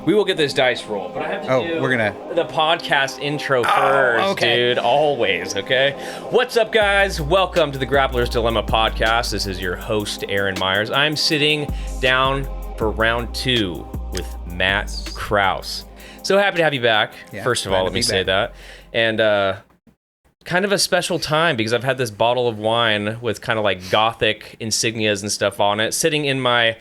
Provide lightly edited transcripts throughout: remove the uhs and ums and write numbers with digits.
We will get this dice roll, but I have to do the podcast intro first, dude. Always, okay? What's up, guys? Welcome to the Grappler's Dilemma podcast. This is your host, Aaron Myers. I'm sitting down for round 2 with Matt Krause. So happy to have you back. First of all, let me say that. And kind of a special time because I've had this bottle of wine with kind of like gothic insignias and stuff on it sitting in my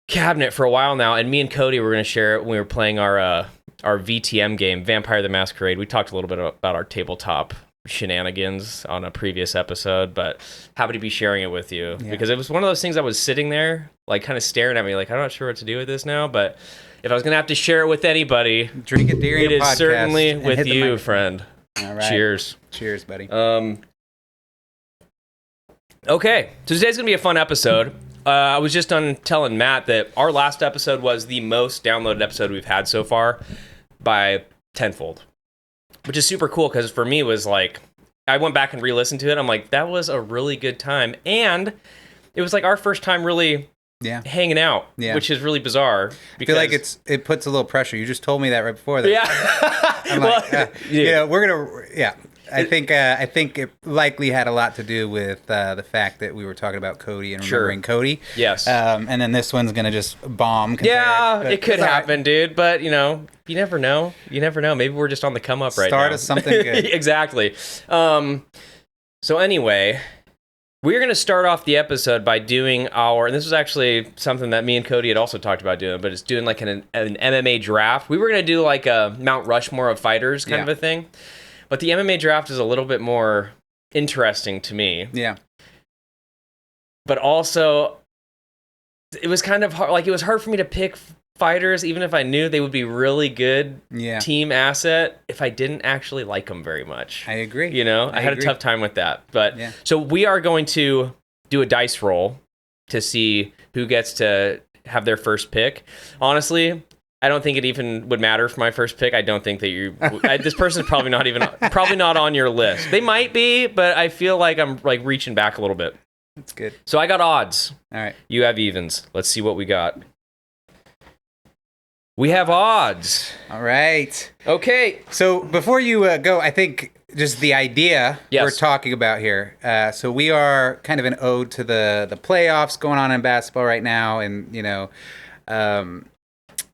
cabinet for a while now, and me and Cody were going to share it when we were playing our VTM game, Vampire the Masquerade. We talked a little bit about our tabletop shenanigans on a previous episode, but happy to be sharing it with you because it was one of those things I was sitting there like kind of staring at me like, I'm not sure what to do with this now, but if I was going to have to share it with anybody, drink it during your podcast, certainly with you, friend. All right. Cheers. Cheers, buddy. Okay, so today's going to be a fun episode. I was just done telling Matt that our last episode was the most downloaded episode we've had so far by tenfold, which is super cool because for me it was like, I went back and re-listened to it. I'm like, that was a really good time. And it was like our first time really hanging out, which is really bizarre. Because I feel like it puts a little pressure. You just told me that right before that. Yeah. I'm like, we're going to, I think it likely had a lot to do with the fact that we were talking about Cody and remembering Cody. Yes. And then this one's going to just bomb. It could happen, dude. But, you never know. You never know. Maybe we're just on the come up right now. Start us something good. Exactly. So anyway, we're going to start off the episode by doing and this was actually something that me and Cody had also talked about doing, but it's doing like an MMA draft. We were going to do like a Mount Rushmore of fighters kind of a thing. But the MMA draft is a little bit more interesting to me. Yeah. But also, it was kind of hard. Like, it was hard for me to pick fighters, even if I knew they would be really good team asset, if I didn't actually like them very much. I agree. I had a tough time with that. But so we are going to do a dice roll to see who gets to have their first pick. Honestly, I don't think it even would matter for my first pick. I don't think that this person's probably not on your list. They might be, but I feel like I'm like reaching back a little bit. That's good. So I got odds. All right. You have evens. Let's see what we got. We have odds. All right. Okay. So before you go, I think just the idea we're talking about here. So we are kind of an ode to the playoffs going on in basketball right now, and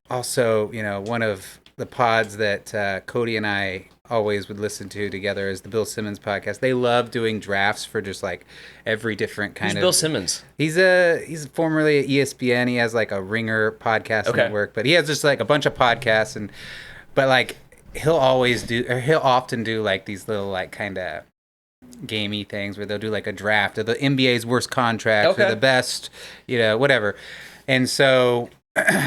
also, one of the pods that Cody and I always would listen to together is the Bill Simmons podcast. They love doing drafts for just like every different kind of. Who's Bill Simmons? He's formerly at ESPN. He has like a Ringer podcast network, but he has just like a bunch of podcasts but like he'll often do like these little like kind of gamey things where they'll do like a draft of the NBA's worst contracts or the best, whatever. And so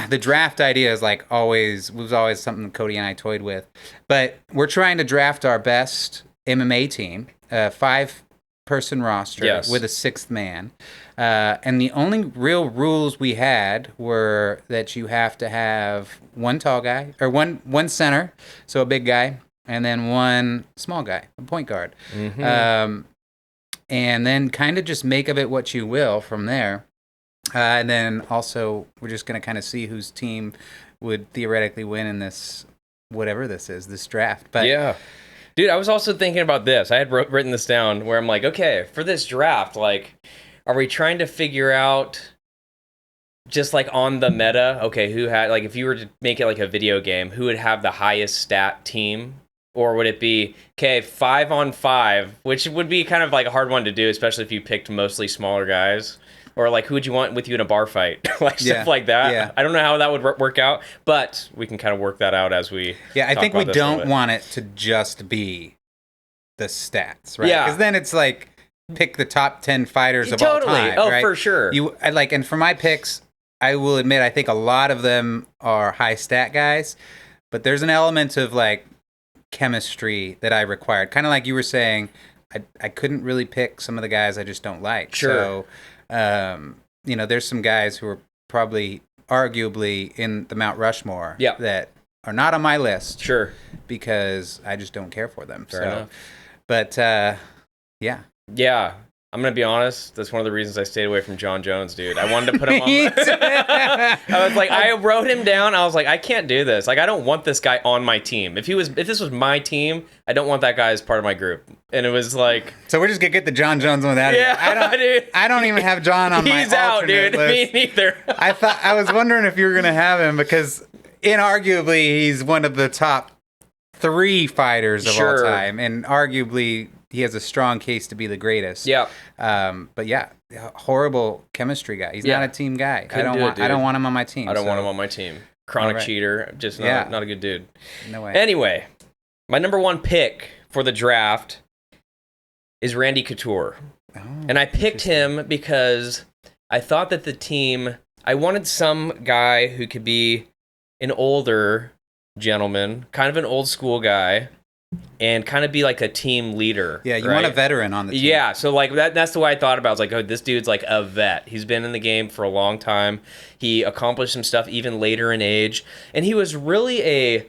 the draft idea is was always something Cody and I toyed with, but we're trying to draft our best MMA team, 5-person roster with a 6th man. And the only real rules we had were that you have to have one tall guy or one center, so a big guy, and then one small guy, a point guard. Mm-hmm. And then kind of just make of it what you will from there. And then also, we're just going to kind of see whose team would theoretically win in this, whatever this is, this draft. But dude, I was also thinking about this. I had written this down where I'm like, okay, for this draft, like, are we trying to figure out just like on the meta, okay, who had, like, if you were to make it like a video game, who would have the highest stat team? Or would it be, 5-on-5, which would be kind of like a hard one to do, especially if you picked mostly smaller guys? Or like, who would you want with you in a bar fight? Stuff like that. Yeah. I don't know how that would work out, but we can kind of work that out as we I think we don't want it to just be the stats, right? Yeah. Because then it's like, pick the top 10 fighters of all time, right? For sure. And for my picks, I will admit, I think a lot of them are high stat guys, but there's an element of like chemistry that I required. Kind of like you were saying, I couldn't really pick some of the guys I just don't like. Sure. So, there's some guys who are probably arguably in the Mount Rushmore that are not on my list. Sure. Because I just don't care for them. Fair enough. But, Yeah. I'm gonna be honest. That's one of the reasons I stayed away from John Jones, dude. I wanted to put him on. I was like, I wrote him down. I was like, I can't do this. Like, I don't want this guy on my team. If this was my team, I don't want that guy as part of my group. And it was like, so we're just gonna get the John Jones one out of here. I don't even have John on my. He's out, dude. List. Me neither. I was wondering if you were gonna have him because inarguably he's one of the top 3 fighters of all time, and arguably he has a strong case to be the greatest. Yeah. But yeah, horrible chemistry guy. He's not a team guy. I don't want him on my team. I don't want him on my team. Chronic cheater. Just not a good dude. No way. Anyway, my number 1 pick for the draft is Randy Couture. Oh, and I picked him because I thought that the team, I wanted some guy who could be an older gentleman, kind of an old school guy, and kind of be like a team leader. Yeah, you want a veteran on the team. Yeah, so like that's the way I thought about it. I was like, oh, this dude's like a vet. He's been in the game for a long time. He accomplished some stuff even later in age. And he was really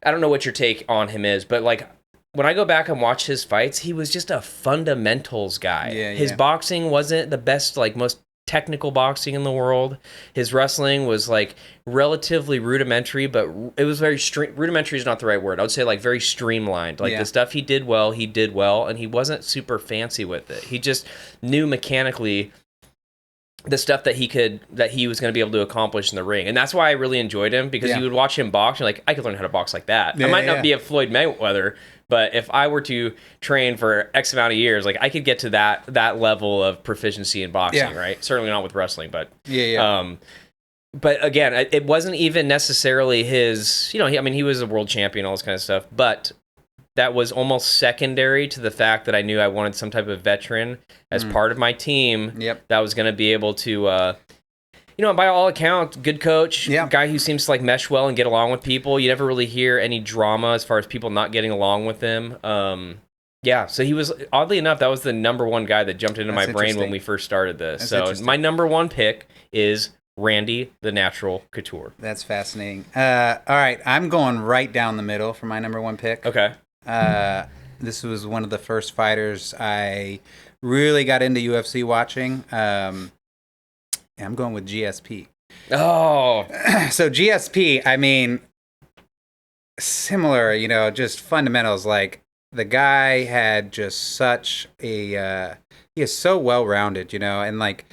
I don't know what your take on him is, but like when I go back and watch his fights, he was just a fundamentals guy. His boxing wasn't the best, like most technical boxing in the world. His wrestling was like relatively rudimentary, but it was very rudimentary is not the right word. I would say like very streamlined. Like the stuff he did well, and he wasn't super fancy with it. He just knew mechanically the stuff that he was going to be able to accomplish in the ring. And that's why I really enjoyed him, because you would watch him box and you're like, I could learn how to box like that. I might not be a Floyd Mayweather, but if I were to train for X amount of years, like I could get to that level of proficiency in boxing, right? Certainly not with wrestling, but but again, it wasn't even necessarily his, he was a world champion, all this kind of stuff, but that was almost secondary to the fact that I knew I wanted some type of veteran as part of my team that was going to be able to, by all accounts, good coach, guy who seems to like mesh well and get along with people. You never really hear any drama as far as people not getting along with him. So he was, oddly enough, that was the number 1 guy that jumped into my brain when we first started this. So my number 1 pick is Randy the Natural Couture. That's fascinating. All right, I'm going right down the middle for my number 1 pick. Okay. This was one of the first fighters I really got into UFC watching. I'm going with GSP. Oh. So GSP, I mean, similar, just fundamentals. Like the guy had just such he is so well-rounded, and like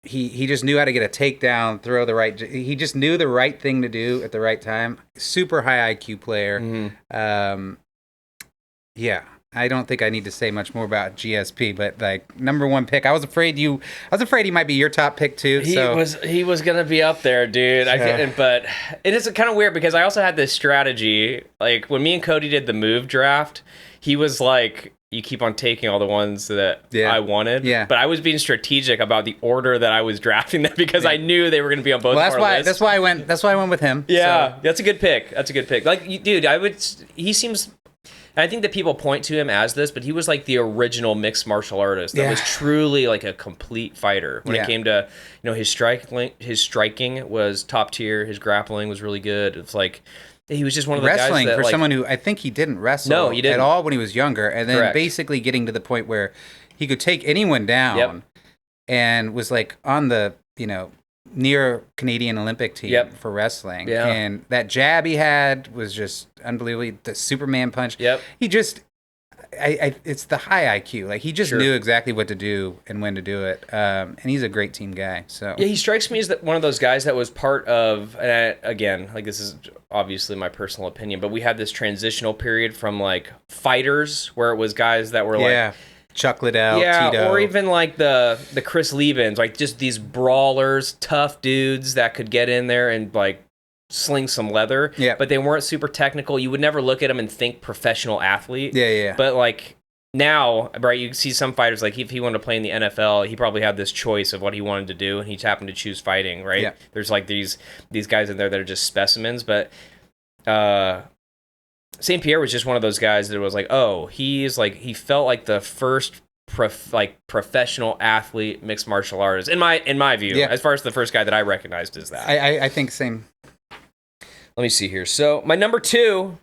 he just knew how to get a takedown, throw the right. He just knew the right thing to do at the right time. Super high IQ player. Mm-hmm. I don't think I need to say much more about GSP, but like number 1 pick, I was afraid he might be your top pick too. He was gonna be up there, dude. But it is kind of weird because I also had this strategy. Like when me and Cody did the move draft, he was like, you keep on taking all the ones that I wanted. Yeah. But I was being strategic about the order that I was drafting them because I knew they were going to be on both of our lists. That's why I went with him. Yeah, so. That's a good pick. Like, dude, he seems... I think that people point to him as this, but he was like the original mixed martial artist that was truly like a complete fighter. When it came to, his striking was top tier. His grappling was really good. It's like... He was just one of the wrestling guys that, for someone who I think he didn't wrestle at all when he was younger, and then basically getting to the point where he could take anyone down, and was like on the near Canadian Olympic team for wrestling, and that jab he had was just unbelievable. The Superman punch, he just. It's the high IQ. Like he just knew exactly what to do and when to do it. And he's a great team guy. So he strikes me as one of those guys that was part of. Again, like this is obviously my personal opinion, but we had this transitional period from like fighters where it was guys that were like Chuck Liddell, Tito, or even like the Chris Liebens, like just these brawlers, tough dudes that could get in there and like sling some leather, but they weren't super technical. You would never look at them and think professional athlete. But like now, right, you see some fighters, like if he wanted to play in the NFL, he probably had this choice of what he wanted to do, and he happened to choose fighting, right? There's like these guys in there that are just specimens, but St. Pierre was just one of those guys that was like, he felt like the first professional athlete mixed martial artist in my view, as far as the first guy that I recognized as that. I think same. Let me see here. So my number 2,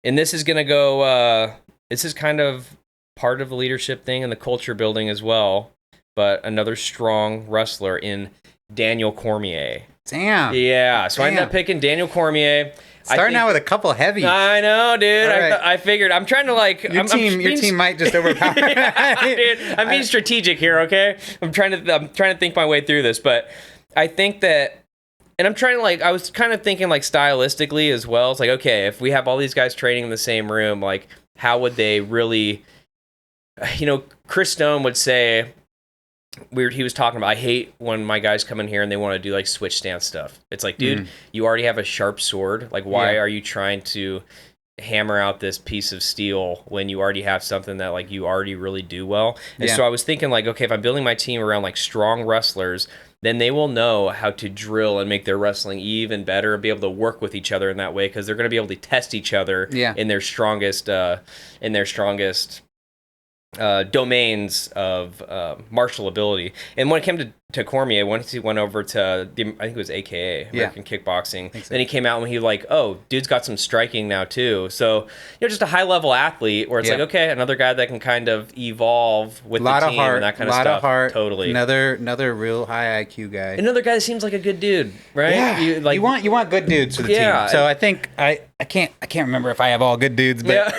and this is going to go, this is kind of part of the leadership thing and the culture building as well, but another strong wrestler in Daniel Cormier. Damn. Yeah, so I ended up picking Daniel Cormier. Starting out with a couple heavies. I know, dude. Right. I figured. I'm trying to like. Your team might just overpower. Yeah, dude, I'm being strategic here, okay? I'm trying to think my way through this, but I think that, and I'm trying to like. I was kind of thinking like stylistically as well. It's like, okay, if we have all these guys training in the same room, like how would they really? Chris Stone would say. He was talking about, I hate when my guys come in here and they want to do like switch stance stuff. It's like, dude, you already have a sharp sword. Like, why are you trying to hammer out this piece of steel when you already have something that like you already really do well? And so I was thinking like, okay, if I'm building my team around like strong wrestlers, then they will know how to drill and make their wrestling even better and be able to work with each other in that way, because they're going to be able to test each other in their strongest domains of martial ability. And when it came to Cormier, once he went over to I think it was AKA, American Kickboxing, then he came out and he like, oh, dude's got some striking now too. So just a high level athlete where it's like, okay, another guy that can kind of evolve with the team and that kind of stuff. Lot of heart. Totally. Another real high IQ guy. Another guy that seems like a good dude, right? Yeah. You want good dudes for the team. So I think I can't remember if I have all good dudes, but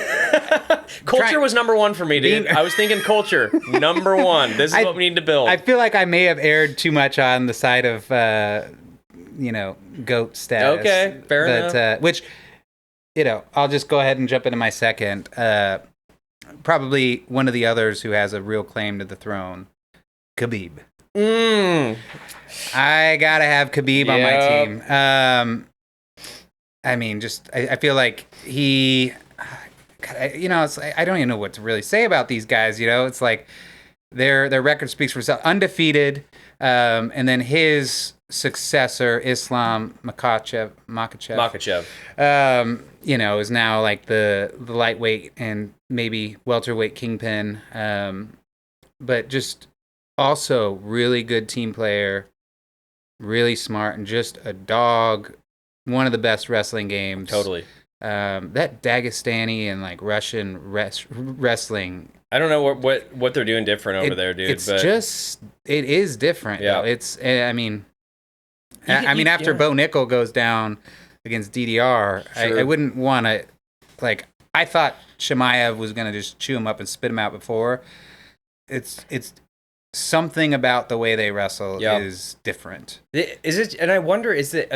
culture was number one for me, dude. I was thinking culture, number one. This is what we need to build. I feel like I may have erred too much on the side of, GOAT status. Okay, fair enough. Which, I'll just go ahead and jump into my second. Probably one of the others who has a real claim to the throne, Khabib. I gotta have Khabib on my team. I mean, I feel like he... it's like, I don't even know what to really say about these guys. It's like their record speaks for itself. Undefeated, and then his successor, Islam Makhachev, is now like the lightweight and maybe welterweight kingpin. But just also really good team player, really smart, and just a dog. One of the best wrestling games. Totally. That Dagestani and like Russian wrestling. I don't know what they're doing different over there, dude. It is different. Yeah. Though. After Bo Nickel goes down against DDR, sure. I wouldn't want to, like, I thought Chimaev was going to just chew him up and spit him out before. It's something about the way they wrestle is different. Is it? And I wonder, is it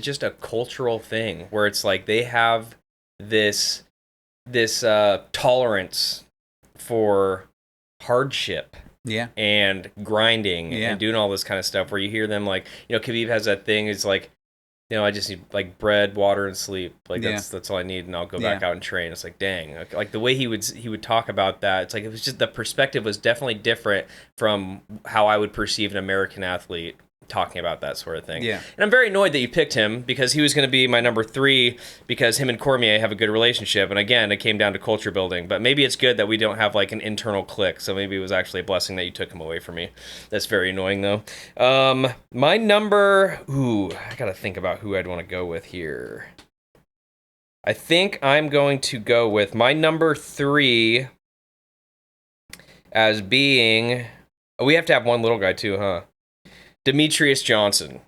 just a cultural thing where it's like they have this tolerance for hardship, and grinding, and doing all this kind of stuff, where you hear them like, Khabib has that thing. It's like, I just need like bread, water, and sleep. Like that's all I need, and I'll go back out and train. It's like, dang, like the way he would talk about that. It's like it was just the perspective was definitely different from how I would perceive an American athlete talking about that sort of thing. Yeah. And I'm very annoyed that you picked him, because he was going to be my number 3, because him and Cormier have a good relationship. And again, it came down to culture building. But maybe it's good that we don't have like an internal clique. So maybe it was actually a blessing that you took him away from me. That's very annoying though. My number, I got to think about who I'd want to go with here. I think I'm going to go with my number 3 as being, we have to have one little guy too, huh? Demetrius Johnson.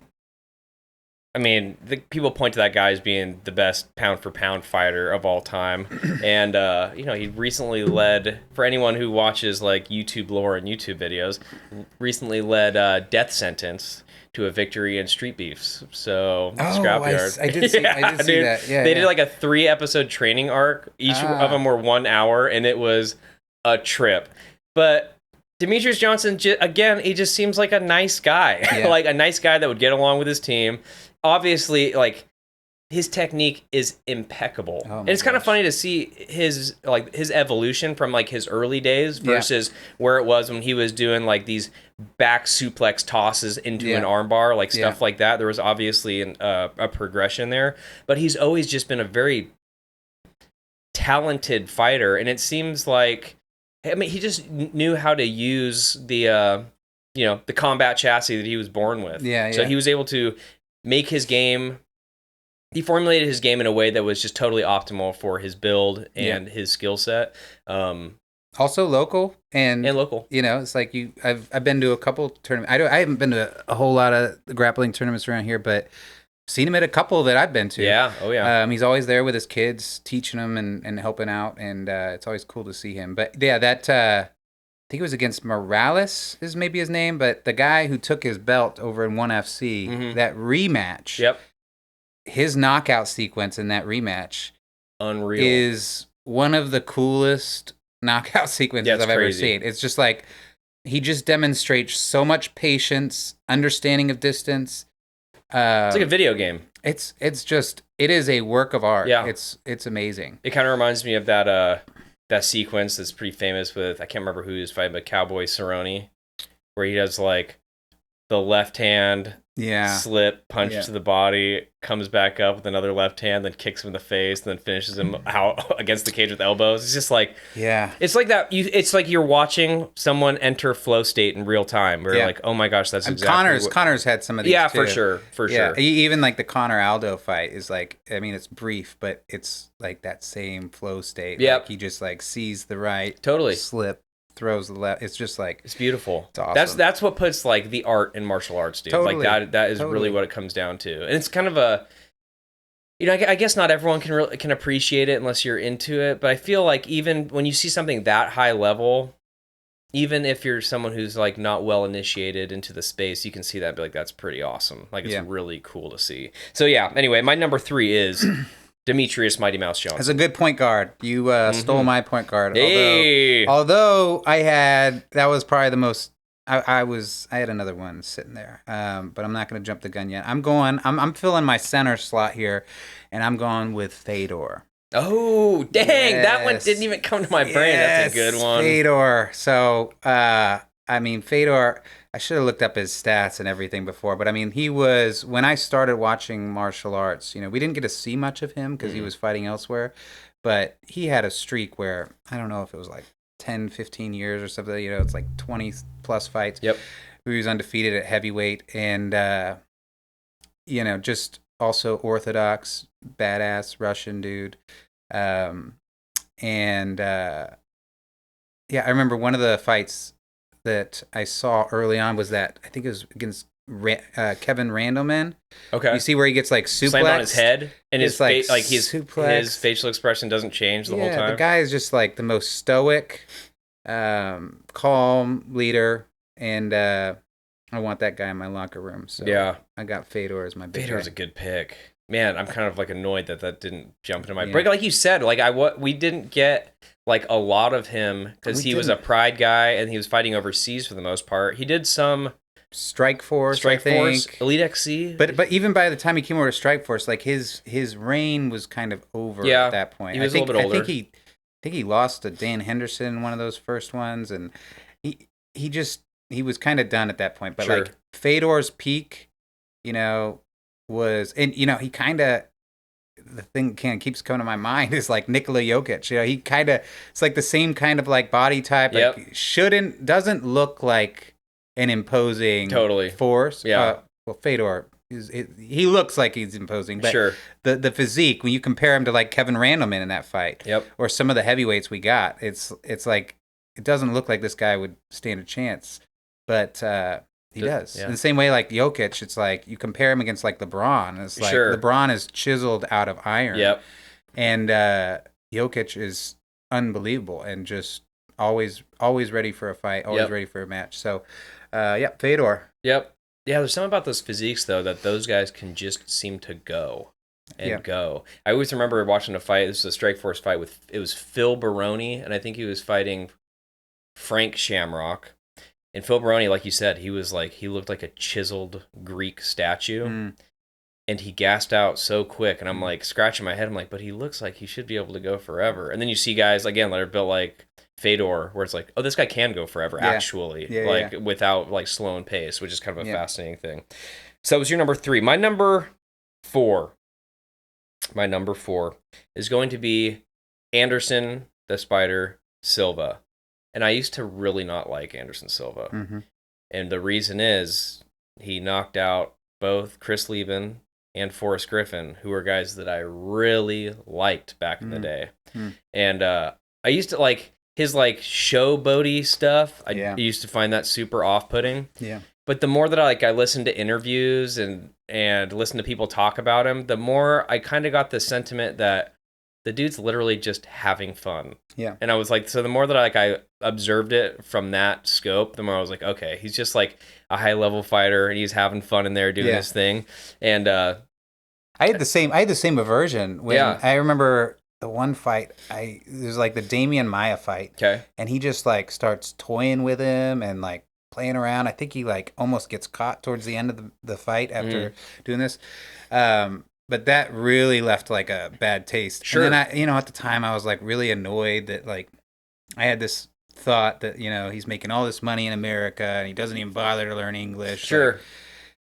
I mean, people point to that guy as being the best pound-for-pound fighter of all time. And, he recently led, for anyone who watches, like, YouTube lore and YouTube videos, recently led Death Sentence to a victory in Street Beefs. So, Scrapyard. I did see that. Yeah, they did, like, a 3-episode training arc. Each of them were 1 hour, and it was a trip. But Demetrius Johnson, again, he just seems like a nice guy. Like, a nice guy that would get along with his team. Obviously, like, his technique is impeccable. And it's kind of funny to see his evolution from, like, his early days versus where it was when he was doing, like, these back suplex tosses into an armbar, like, stuff like that. There was obviously a progression there. But he's always just been a very talented fighter. And it seems like, I mean, he just knew how to use the combat chassis that he was born with. So he was able to make his game. He formulated his game in a way that was just totally optimal for his build and his skill set. Also local and local. You know, it's like I've been to a couple tournaments. I haven't been to a whole lot of grappling tournaments around here, but seen him at a couple that I've been to. Yeah. Oh yeah. He's always there with his kids, teaching them and helping out, and it's always cool to see him. But yeah, that I think it was against Morales is maybe his name, but the guy who took his belt over in 1FC, that rematch. Yep. His knockout sequence in that rematch, unreal, is one of the coolest knockout sequences I've ever seen. It's just like he just demonstrates so much patience, understanding of distance. It's like a video game. It is a work of art. Yeah. It's amazing. It kind of reminds me of that sequence that's pretty famous with, I can't remember who he was fighting, but Cowboy Cerrone, where he does like the left hand slip punch to the body, comes back up with another left hand, then kicks him in the face, and then finishes him out against the cage with elbows. It's just like, it's like that. It's like you're watching someone enter flow state in real time. Where you're like, oh my gosh, that's exactly. Connor's had some of these. Yeah, too. for sure. Even like the Connor Aldo fight is like, I mean, it's brief, but it's like that same flow state. Yeah, like he just like sees the right slip. Throws the left. It's just like, it's beautiful. It's awesome. That's what puts like the art in martial arts, dude. Totally. Like that is really what it comes down to. And it's kind of a, you know, I guess not everyone can appreciate it unless you're into it. But I feel like even when you see something that high level, even if you're someone who's like not well initiated into the space, you can see that and be like, that's pretty awesome. Like it's really cool to see. So yeah. Anyway, my number 3 is Demetrius Mighty Mouse Johnson. That's a good point guard. You stole my point guard. Hey. Although that was probably the most. I had another one sitting there, but I'm not going to jump the gun yet. I'm filling my center slot here, and I'm going with Fedor. Oh dang! That one didn't even come to my brain. That's a good one. Fedor. So Fedor. I should have looked up his stats and everything before, but I mean, he was, when I started watching martial arts, you know, we didn't get to see much of him because he was fighting elsewhere, but he had a streak where, I don't know if it was like 10, 15 years or something, you know, it's like 20 plus fights. Yep. He was undefeated at heavyweight and, you know, just also orthodox, badass Russian dude. I remember one of the fights that I saw early on was that I think it was against Kevin Randleman. Okay. You see where he gets like suplexed slammed on his head, and his his facial expression doesn't change the whole time. Yeah, the guy is just like the most stoic, calm leader, and I want that guy in my locker room. So yeah, I got Fedor as my big Fedor's guy. A good pick. Man, I'm kind of like annoyed that didn't jump into my brain. Like you said, like we didn't get like a lot of him because he was a Pride guy and he was fighting overseas for the most part. He did some Strike Force, Elite XC. But even by the time he came over to Strike Force, like his reign was kind of over at that point. He was a little bit older. I think he lost to Dan Henderson in one of those first ones, and he was kind of done at that point. But like Fedor's peak, you know, was, and you know, he kind of, the thing keeps coming to my mind is like Nikola Jokic. You know, he kind of, it's like the same kind of like body type. Like doesn't look like an imposing force. Yeah. Well, Fedor he looks like he's imposing, but the physique, when you compare him to like Kevin Randleman in that fight, or some of the heavyweights we got, it's like it doesn't look like this guy would stand a chance, but he does. In the same way, like Jokic, it's like you compare him against like LeBron. It's like LeBron is chiseled out of iron. Yep. And Jokic is unbelievable and just always ready for a fight, always ready for a match. So, Fedor. Yep. Yeah, there's something about those physiques though that those guys can just seem to go. Go. I always remember watching a fight. This was a Strike Force fight it was Phil Baroni, and I think he was fighting Frank Shamrock. And Phil Baroni, like you said, he looked like a chiseled Greek statue. And he gassed out so quick. And I'm like scratching my head. I'm like, but he looks like he should be able to go forever. And then you see guys, again, that are built like Fedor, where it's like, oh, this guy can go forever, actually. Without like slowing pace, which is kind of a fascinating thing. So it was your number 3. My number 4 is going to be Anderson the Spider Silva. And I used to really not like Anderson Silva. And the reason is he knocked out both Chris Lieben and Forrest Griffin, who were guys that I really liked back in the day. And I used to like, his like showboaty stuff, I used to find that super off-putting. Yeah. But the more that I listened to interviews and listened to people talk about him, the more I kind of got the sentiment that the dude's literally just having fun. Yeah. And I was like, so the more that I observed it from that scope, the more I was like, okay, he's just like a high level fighter and he's having fun in there doing his thing. And I had the same aversion when I remember the one fight. It was like the Damian Maia fight. Okay. And he just like starts toying with him and like playing around. I think he like almost gets caught towards the end of the fight after doing this. But that really left like a bad taste. Sure. And then at the time I was like really annoyed that like I had this thought that, he's making all this money in America and he doesn't even bother to learn English. Sure.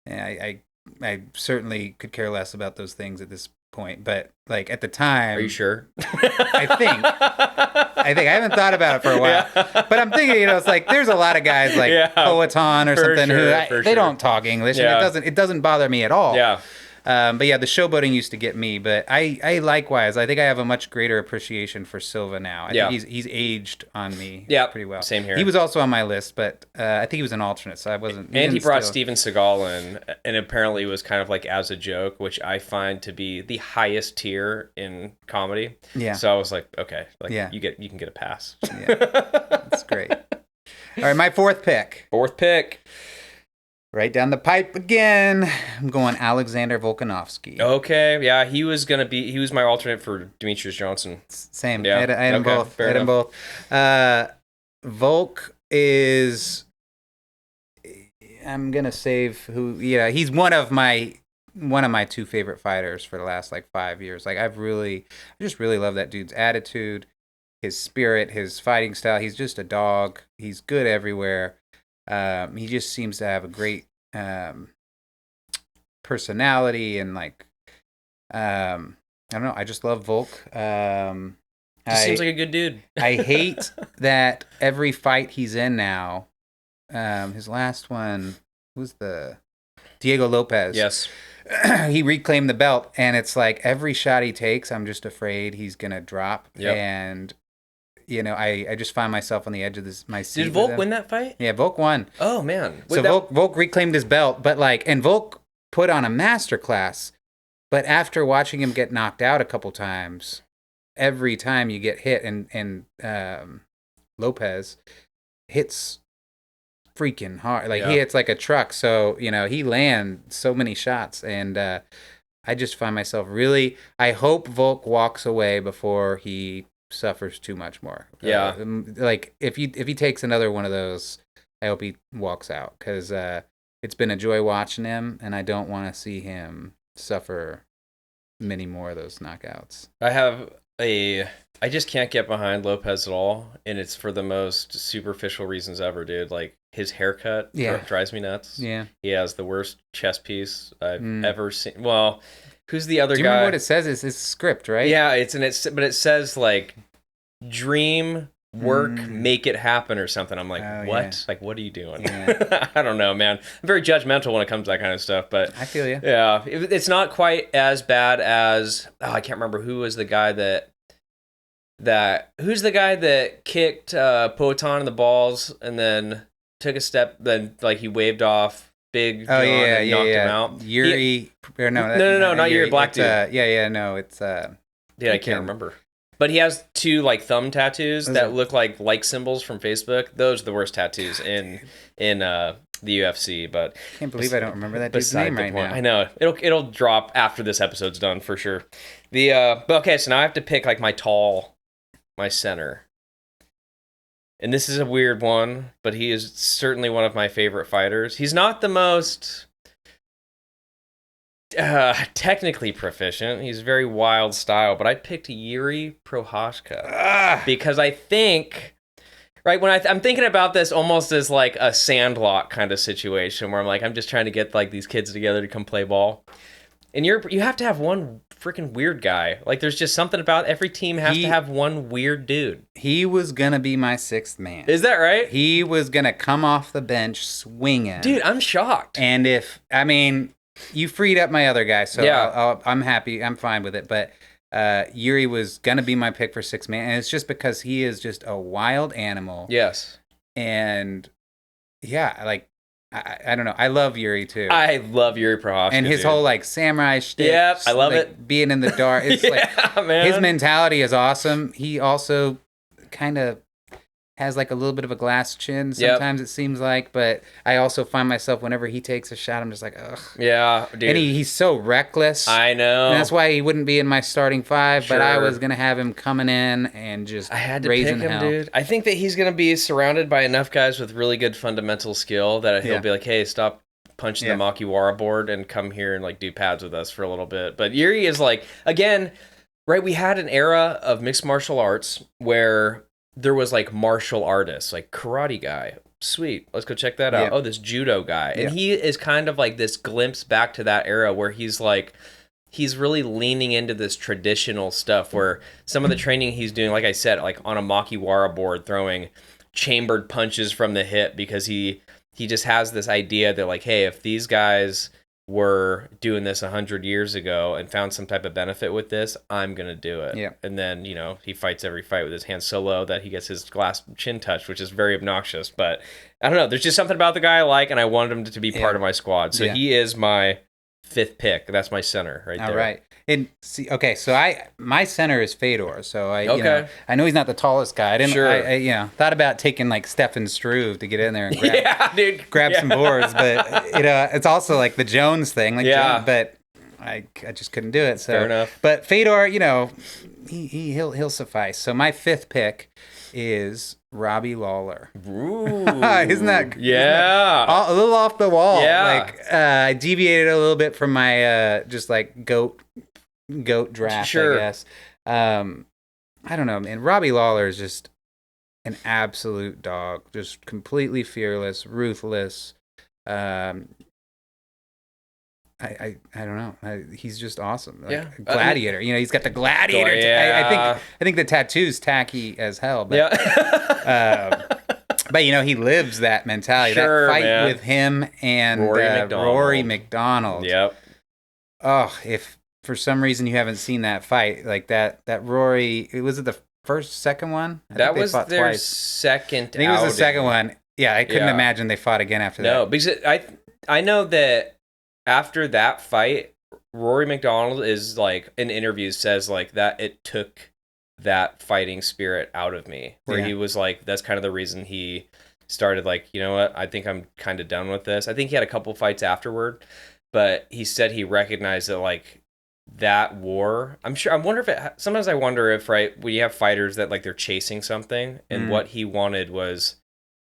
Like, I certainly could care less about those things at this point. But like at the time. Are you sure? I think I haven't thought about it for a while. Yeah. But I'm thinking, it's like there's a lot of guys like Poetan or something who they don't talk English and it doesn't bother me at all. Yeah. But yeah, the showboating used to get me. But I likewise, I think I have a much greater appreciation for Silva now. I think he's aged on me pretty well. Same here. He was also on my list, but I think he was an alternate, so I wasn't. And he brought Steven Seagal in, and apparently it was kind of like as a joke, which I find to be the highest tier in comedy. Yeah. So I was like, okay, you can get a pass. Yeah, that's great. All right, my fourth pick. Right down the pipe again. I'm going Alexander Volkanovski. Okay, yeah, he was my alternate for Demetrius Johnson. Same. Yeah. I had them both. Volk is. I'm gonna save who. Yeah, he's one of my two favorite fighters for the last like 5 years. Like I just really love that dude's attitude, his spirit, his fighting style. He's just a dog. He's good everywhere. He just seems to have a great personality and like I don't know. I just love Volk. Seems like a good dude. I hate that every fight he's in now. His last one was the Diego Lopez. Yes. He reclaimed the belt, and it's like every shot he takes, I'm just afraid he's gonna drop. Yep. And I just find myself on the edge of my seat. Did Volk win that fight? Yeah, Volk won. Oh man! Volk reclaimed his belt, but and Volk put on a masterclass. But after watching him get knocked out a couple times, every time you get hit, and Lopez hits freaking hard. Like he hits like a truck. So he lands so many shots, and I just find myself really. I hope Volk walks away before he suffers too much more. Yeah. Like if he takes another one of those, I hope he walks out, because it's been a joy watching him, and I don't want to see him suffer many more of those knockouts. I just can't get behind Lopez at all, and it's for the most superficial reasons ever, dude. Like his haircut drives me nuts. Yeah. He has the worst chest piece I've ever seen. Well, who's the other guy? Do you remember what it says? It's script, right? Yeah, but it says like dream, work, make it happen or something. I'm like, what? Yeah. Like, what are you doing? Yeah. I don't know, man. I'm very judgmental when it comes to that kind of stuff, but I feel you. Yeah, it's not quite as bad as I can't remember who was the guy who's the guy that kicked Poetan in the balls and then took a step, then like he waved off Big John and knocked him out. Yuri. No, not Yuri. Black dude. It's I can't remember. But he has two like thumb tattoos that look like symbols from Facebook. Those are the worst tattoos in the UFC. But I can't believe I don't remember that dude's name right now. I know it'll drop after this episode's done for sure. But okay, so now I have to pick like my center. And this is a weird one, but he is certainly one of my favorite fighters. He's not the most technically proficient. He's very wild style, but I picked Yuri Prochazka because I think, right, when I'm thinking about this almost as like a Sandlot kind of situation where I'm like, I'm just trying to get like these kids together to come play ball. And you have to have one freaking weird guy. Like, there's just something about every team has to have one weird dude. He was going to be my sixth man. Is that right? He was going to come off the bench swinging. Dude, I'm shocked. And you freed up my other guy, so yeah. I'm happy. I'm fine with it. But Yuri was gonna be my pick for sixth man, and it's just because he is just a wild animal. Yes. And yeah, like I don't know. I love Yuri too. I love Yuri Prochazka, and his whole like samurai shtick. Yep, I love it. Being in the dark. It's man. His mentality is awesome. He also kind of has like a little bit of a glass chin sometimes, it seems like, but I also find myself whenever he takes a shot, I'm just like, ugh. Yeah, dude. And he's so reckless. I know. And that's why he wouldn't be in my starting five, but I was going to have him coming in and just I had to raising pick him, hell. dude. I think that he's going to be surrounded by enough guys with really good fundamental skill that he'll be like, hey, stop punching the Makiwara board and come here and like do pads with us for a little bit. But Yuri is like, again, right, we had an era of mixed martial arts where there was like martial artists, like karate guy. Sweet. Let's go check that out. Yeah. Oh, this judo guy. And he is kind of like this glimpse back to that era where he's like, he's really leaning into this traditional stuff where some of the training he's doing, like I said, like on a Makiwara board, throwing chambered punches from the hip because he just has this idea that like, hey, if these guys were doing this 100 years ago and found some type of benefit with this, I'm going to do it. Yeah. And then, you know, he fights every fight with his hands so low that he gets his glass chin touched, which is very obnoxious. But I don't know. There's just something about the guy I like, and I wanted him to be part of my squad. So he is my fifth pick. That's my center right there. All right. And see, okay, so my center is Fedor. So you know, I know he's not the tallest guy. I didn't. I thought about taking like Stefan Struve to get in there and grab some boards, but you know, it's also like the Jones thing. Like but I just couldn't do it. So fair enough. But Fedor, you know, he'll suffice. So my fifth pick is Robbie Lawler. Ooh. Isn't that a little off the wall? Yeah. Like I deviated a little bit from my just like goat draft, I guess. I don't know, man. Robbie Lawler is just an absolute dog, just completely fearless, ruthless. I don't know. He's just awesome. Like, gladiator. You know, he's got the gladiator. I think the tattoo's tacky as hell. But, but you know, he lives that mentality. That fight with him and Rory McDonald. Yep. Oh, if for some reason you haven't seen that fight, like that Rory, was it the second one? That was their second. I think it was the second one. Yeah, I couldn't imagine they fought again after that. No, because I know that after that fight, Rory McDonald is like in interviews says like that it took that fighting spirit out of me, where he was like, that's kind of the reason he started like, you know what, I think I'm kind of done with this. I think he had a couple fights afterward, but he said he recognized that like that war, sometimes I wonder if, right, when you have fighters that like they're chasing something and what he wanted was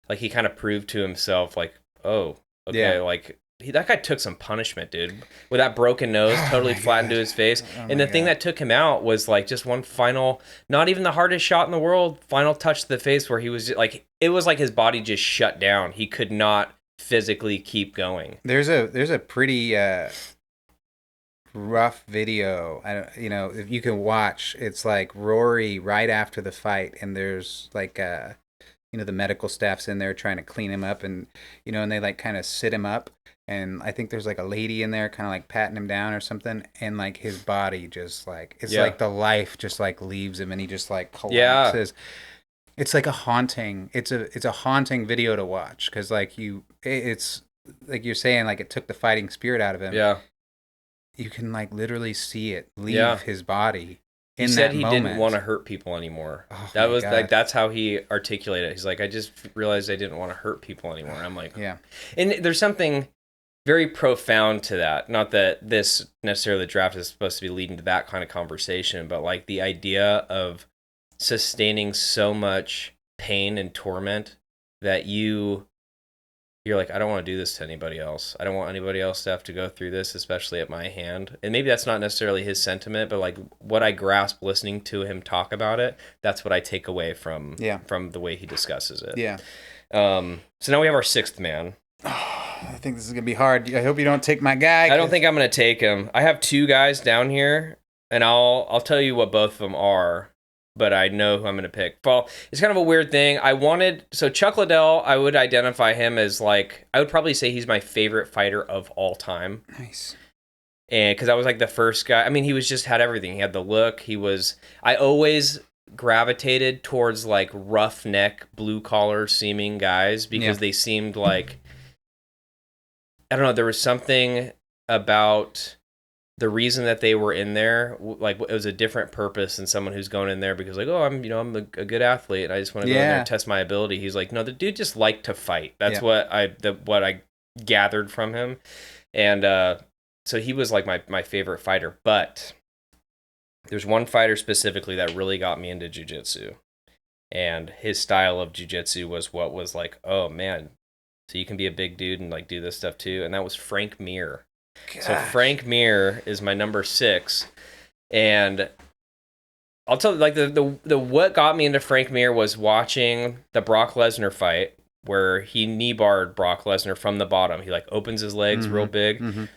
like, he kind of proved to himself like, oh, okay, like that guy took some punishment, dude, with that broken nose, totally flattened to his face. And the thing that took him out was like just one final, not even the hardest shot in the world, final touch to the face where he was like, it was like his body just shut down. He could not physically keep going. There's a pretty rough video. If you can watch, it's like Rory right after the fight, and there's like the medical staff's in there trying to clean him up, and and they like kind of sit him up, and I think there's like a lady in there kind of like patting him down or something, and like his body just like it's like the life just like leaves him, and he just like collapses. It's like a haunting. It's a haunting video to watch, because it's like you're saying, like it took the fighting spirit out of him. Yeah. You can like literally see it leave his body. He said he didn't want to hurt people anymore. Oh, that was like, that's how he articulated it. He's like, I just realized I didn't want to hurt people anymore. I'm like, yeah. And there's something very profound to that. Not that this necessarily, the draft is supposed to be leading to that kind of conversation, but like the idea of sustaining so much pain and torment that you're like, I don't want to do this to anybody else. I don't want anybody else to have to go through this, especially at my hand. And maybe that's not necessarily his sentiment, but like what I grasp listening to him talk about it, that's what I take away from the way he discusses it. Yeah. So now we have our sixth man. I think this is going to be hard. I hope you don't take my guy. I don't think I'm going to take him. I have two guys down here, and I'll tell you what both of them are, but I know who I'm going to pick. Well, it's kind of a weird thing. So Chuck Liddell, I would identify him as like, I would probably say he's my favorite fighter of all time. Nice. And because I was like the first guy. I mean, he was just had everything. He had the look. I always gravitated towards like roughneck, blue collar seeming guys because they seemed like, I don't know, there was something about the reason that they were in there, like it was a different purpose than someone who's going in there because like, oh, I'm a good athlete and I just want to go in there and test my ability. He's like, no, the dude just liked to fight. That's what I gathered from him. And so he was like my favorite fighter. But there's one fighter specifically that really got me into jiu-jitsu. And his style of jiu-jitsu was what was like, oh man, so you can be a big dude and like do this stuff too. And that was Frank Mir. Gosh. So Frank Mir is my number 6, and I'll tell you, like the what got me into Frank Mir was watching the Brock Lesnar fight where he knee barred Brock Lesnar from the bottom. He like opens his legs real big,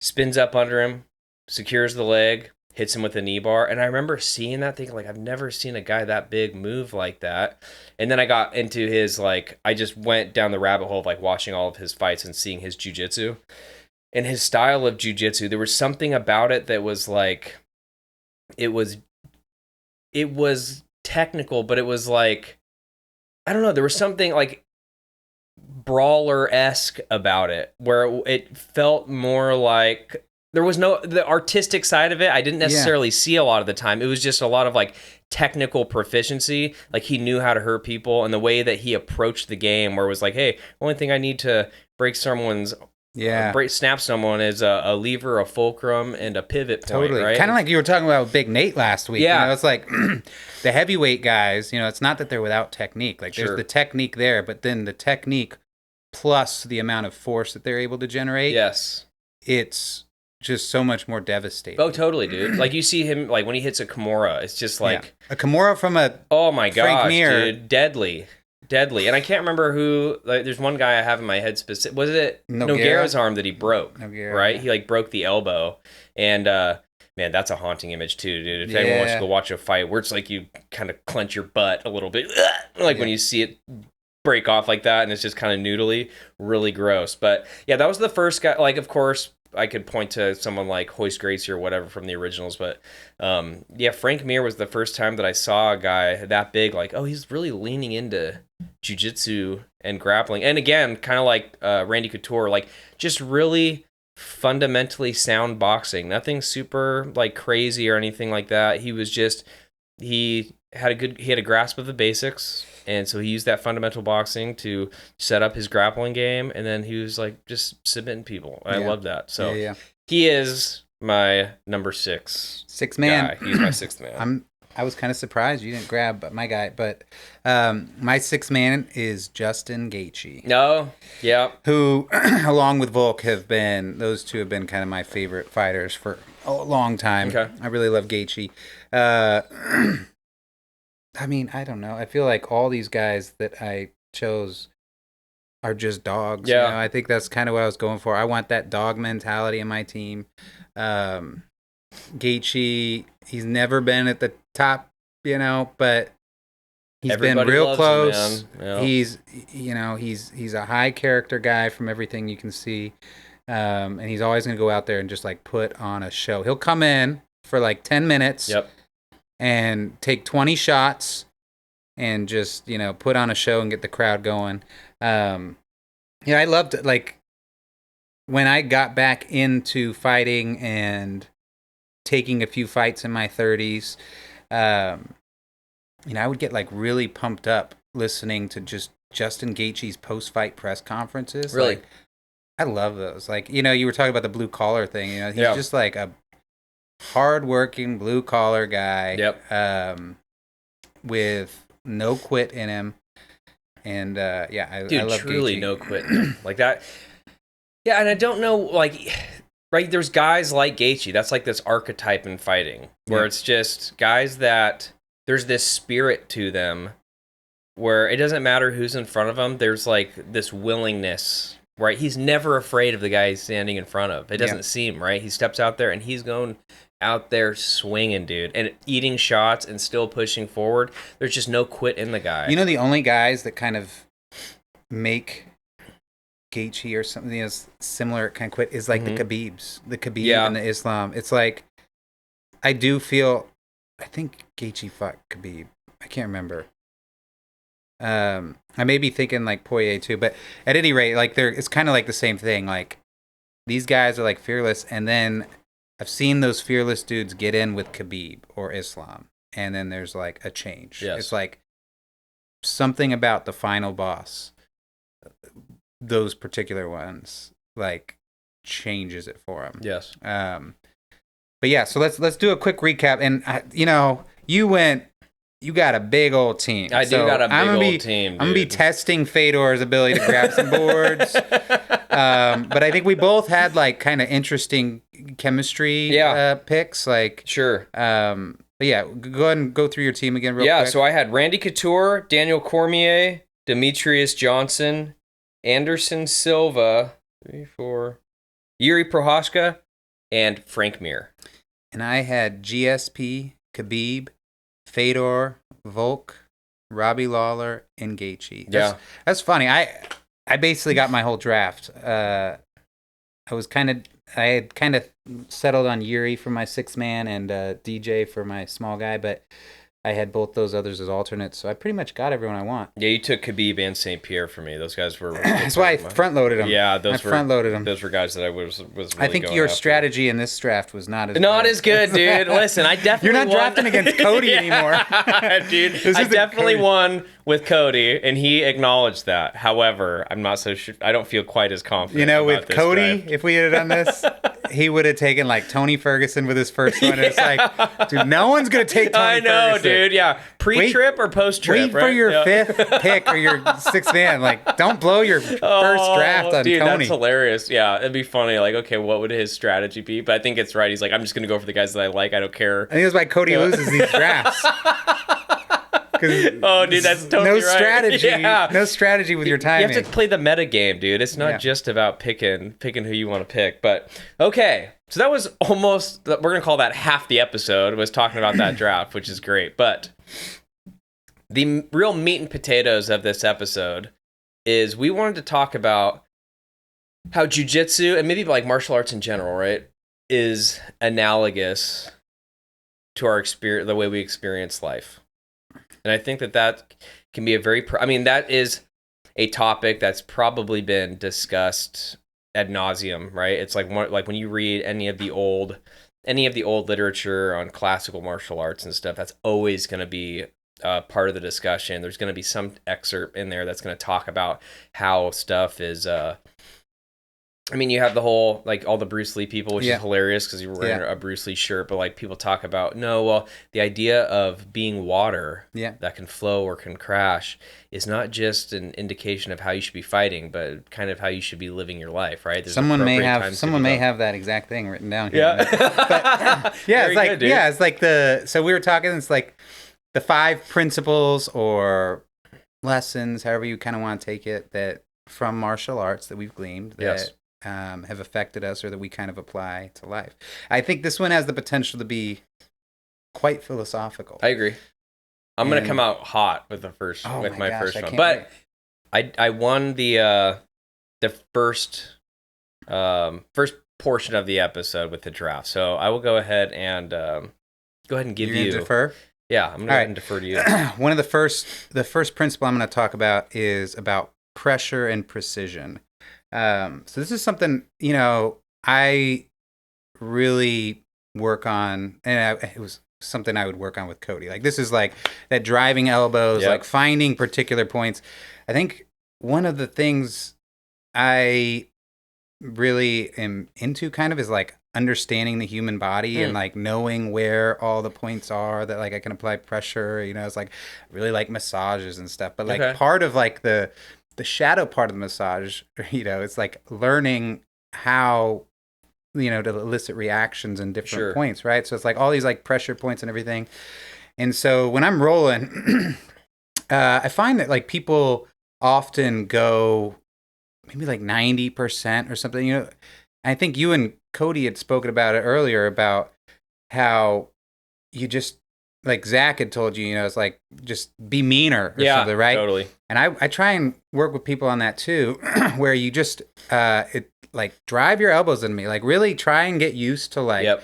spins up under him, secures the leg, hits him with a knee bar, and I remember seeing that thinking like I've never seen a guy that big move like that. And then I got into his like I just went down the rabbit hole of like watching all of his fights and seeing his jiu-jitsu. And his style of jiu-jitsu, there was something about it that was like, it was technical, but it was like, I don't know, there was something like brawler-esque about it, where it felt more like, there was the artistic side of it, I didn't necessarily see a lot of the time. It was just a lot of like technical proficiency, like he knew how to hurt people, and the way that he approached the game, where it was like, hey, the only thing I need to break someone's snap someone is a lever, a fulcrum, and a pivot point, right? Kind of like you were talking about Big Nate last week. Yeah. It's like the heavyweight guys, it's not that they're without technique. Like there's the technique there, but then the technique plus the amount of force that they're able to generate. Yes. It's just so much more devastating. Oh, totally, dude. Like you see him, like when he hits a Kimura, it's just like... A Kimura from oh my gosh, dude. Deadly. And I can't remember who, like, there's one guy I have in my head specific. Was it Nogueira's arm that he broke? Nogueira, right? He like broke the elbow. And man, that's a haunting image too, dude. If anyone wants to go watch a fight where it's like you kind of clench your butt a little bit, like when you see it break off like that and it's just kind of noodly, really gross. But yeah, that was the first guy. Like, of course, I could point to someone like Hoist Gracie or whatever from the originals, but Frank Mir was the first time that I saw a guy that big, like, oh, he's really leaning into jiu-jitsu and grappling. And again, kind of like Randy Couture, like just really fundamentally sound boxing. Nothing super like crazy or anything like that. He had a grasp of the basics. And so he used that fundamental boxing to set up his grappling game, and then he was like just submitting people. I love that. So he is my number 6. Sixth man. Guy. He's my 6th man. I was kind of surprised you didn't grab my guy, but my 6th man is Justin Gaethje. No, yeah. Who, along with Volk, those two have been kind of my favorite fighters for a long time. Okay. I really love Gaethje. I mean, I don't know. I feel like all these guys that I chose are just dogs. Yeah. I think that's kind of what I was going for. I want that dog mentality in my team. Gaethje, he's never been at the top, but he's been real close. Yeah. He's a high character guy from everything you can see. And he's always going to go out there and just like put on a show. He'll come in for like 10 minutes. Yep. And take 20 shots and just, put on a show and get the crowd going. I loved, like, when I got back into fighting and taking a few fights in my 30s, I would get, like, really pumped up listening to just Justin Gaethje's post-fight press conferences. Really? Like, I love those. Like, you were talking about the blue-collar thing. He's just, like, a hard-working blue-collar guy. Yep. With no quit in him. And, I love truly Gaethje. No quit. Like that. Yeah, and I don't know, like, right, there's guys like Gaethje. That's like this archetype in fighting, where it's just guys that there's this spirit to them where it doesn't matter who's in front of them. There's, like, this willingness. Right, he's never afraid of the guy he's standing in front of. It doesn't seem, right? He steps out there and he's going out there swinging, dude, and eating shots and still pushing forward. There's just no quit in the guy. The only guys that kind of make Gaethje or something similar kind of quit is like the Khabib and the Islam. It's like I think Gaethje fought Khabib. I can't remember. I may be thinking like Poirier too, but at any rate, like it's kind of like the same thing. Like these guys are like fearless, and then I've seen those fearless dudes get in with Khabib or Islam, and then there's like a change. Yes. It's like something about the final boss, those particular ones, like changes it for them. Yes. But yeah, so let's do a quick recap. And you got a big old team. I do got a big old team. I'm gonna be testing Fedor's ability to grab some boards. But I think we both had like kind of interesting chemistry picks. Like sure. But yeah, go ahead and go through your team again real quick. Yeah, so I had Randy Couture, Daniel Cormier, Demetrius Johnson, Anderson Silva, 3, 4, Yuri Prohaska, and Frank Mir. And I had GSP, Khabib, Fedor, Volk, Robbie Lawler, and Gaethje. That's funny. I basically got my whole draft. I had kind of settled on Yuri for my 6 man and DJ for my small guy, but I had both those others as alternates, so I pretty much got everyone I want. Yeah, you took Khabib and St. Pierre for me. Those guys were... That's why I front-loaded them. Yeah, front-loaded them. Those were guys that I was really I think your strategy in this draft was not as good, dude. Listen, I definitely You're not drafting against Cody anymore. Dude, I definitely won with Cody, and he acknowledged that. However, I'm not so sure. I don't feel quite as confident. You know, with Cody, if we had done this, he would have taken like Tony Ferguson with his first one. It's like, dude, no one's going to take Tony Ferguson. I know, dude. Yeah. Pre-trip or post-trip, Wait for your 5th pick or your 6th man. Like, don't blow your first draft on Tony. That's hilarious. Yeah, it'd be funny. Like, okay, what would his strategy be? But I think it's right. He's like, I'm just going to go for the guys that I like. I don't care. I think that's why Cody loses these drafts. Oh, dude, that's totally right. Strategy. Yeah. No strategy with your timing. You have to play the meta game, dude. It's not just about picking who you want to pick. But, okay. So that was almost, we're going to call that half the episode, was talking about that draft, which is great. But the real meat and potatoes of this episode is we wanted to talk about how jiu-jitsu, and maybe like martial arts in general, right, is analogous to our experience, the way we experience life. And I think that can be a very, that is a topic that's probably been discussed ad nauseum, right? It's like when you read any of the old literature on classical martial arts and stuff, that's always going to be part of the discussion. There's going to be some excerpt in there that's going to talk about how stuff is, you have the whole, like, all the Bruce Lee people, which is hilarious because you were wearing a Bruce Lee shirt, but, like, people talk about, the idea of being water that can flow or can crash is not just an indication of how you should be fighting, but kind of how you should be living your life, right? There's someone may have that exact thing written down here. Yeah. It's like so we were talking, it's like the 5 principles or lessons, however you kind of want to take it, that from martial arts that we've gleaned that have affected us or that we kind of apply to life. I think this one has the potential to be quite philosophical. I agree. I'm going to come out hot with my first one. But I won the first portion of the episode with the draft. So I will go ahead and give you defer? Yeah, I'm going to go ahead and defer to you. One of the first principle I'm going to talk about is about pressure and precision. So this is something, I really work on, and it was something I would work on with Cody. Like, this is like that driving elbows, like finding particular points. I think one of the things I really am into kind of is like understanding the human body and like knowing where all the points are that like I can apply pressure. It's like I really like massages and stuff, but like part of like the shadow part of the massage, it's like learning how, to elicit reactions in different points, right? So it's like all these like pressure points and everything. And so when I'm rolling, I find that like people often go maybe like 90% or something, I think you and Cody had spoken about it earlier about how you just like Zach had told you, it's like just be meaner or something, right? Totally. And I try and work with people on that too, where you just like drive your elbows into me, like really try and get used to like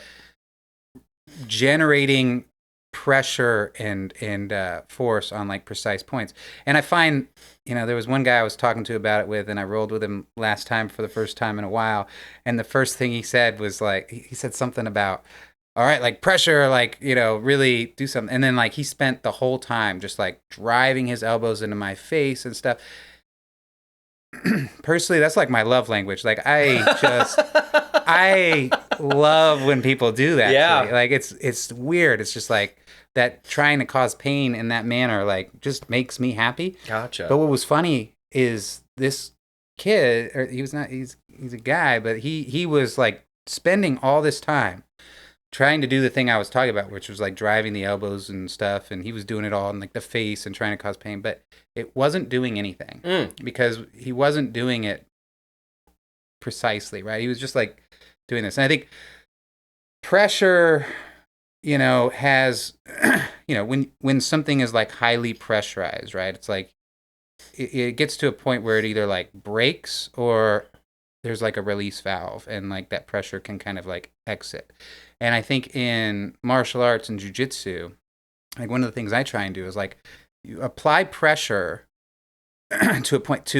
generating pressure and force on like precise points. And I find, there was one guy I was talking to about it with, and I rolled with him last time for the first time in a while. And the first thing he said was like, he said something about, all right, like pressure, like, really do something. And then like he spent the whole time just like driving his elbows into my face and stuff. Personally, that's like my love language. Like I love when people do that. Yeah. Like it's weird. It's just like that trying to cause pain in that manner, like just makes me happy. Gotcha. But what was funny is this kid, or he's a guy, but he was like spending all this time trying to do the thing I was talking about, which was like driving the elbows and stuff. And he was doing it all in like the face and trying to cause pain, but it wasn't doing anything because he wasn't doing it precisely, right? He was just like doing this. And I think pressure, has, when something is like highly pressurized, right? It's like, it gets to a point where it either like breaks or there's like a release valve and like that pressure can kind of like exit. And I think in martial arts and jiu-jitsu, like one of the things I try and do is like you apply pressure to a point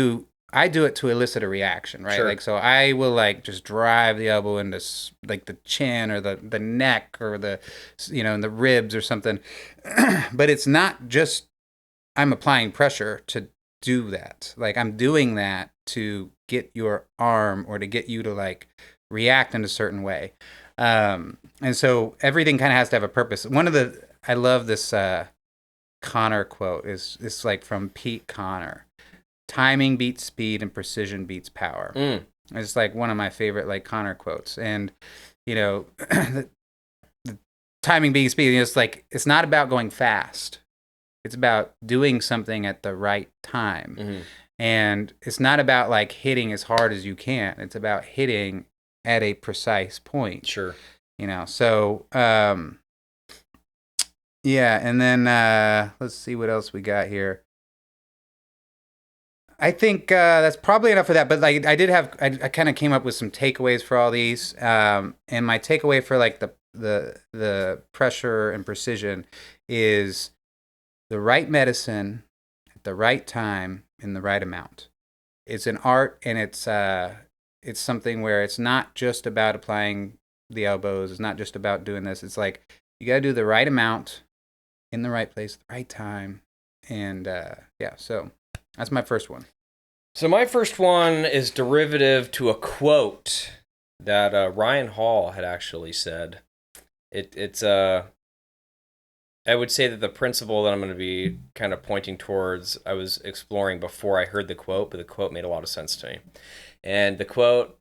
I do it to elicit a reaction, right? Sure. Like, so I will like just drive the elbow into like the chin or the neck or the, in the ribs or something. But it's not just I'm applying pressure to do that. Like I'm doing that to get your arm or to get you to like react in a certain way. And so everything kind of has to have a purpose. I love this Connor quote is like from Pete Connor. Timing beats speed and precision beats power. It's like one of my favorite like Connor quotes. And, the timing beats speed, it's like, it's not about going fast. It's about doing something at the right time. Mm-hmm. And it's not about like hitting as hard as you can. It's about hitting at a precise point. Sure. So, yeah. And then, let's see what else we got here. I think that's probably enough for that. But like, I kind of came up with some takeaways for all these. And my takeaway for like the pressure and precision is the right medicine at the right time in the right amount. It's an art, and it's something where it's not just about applying the elbows. It's not just about doing this. It's like you got to do the right amount in the right place, the right time. And so that's my first one. So my first one is derivative to a quote that Ryan Hall had actually said. It's I would say that the principle that I'm going to be kind of pointing towards, I was exploring before I heard the quote, but the quote made a lot of sense to me. And the quote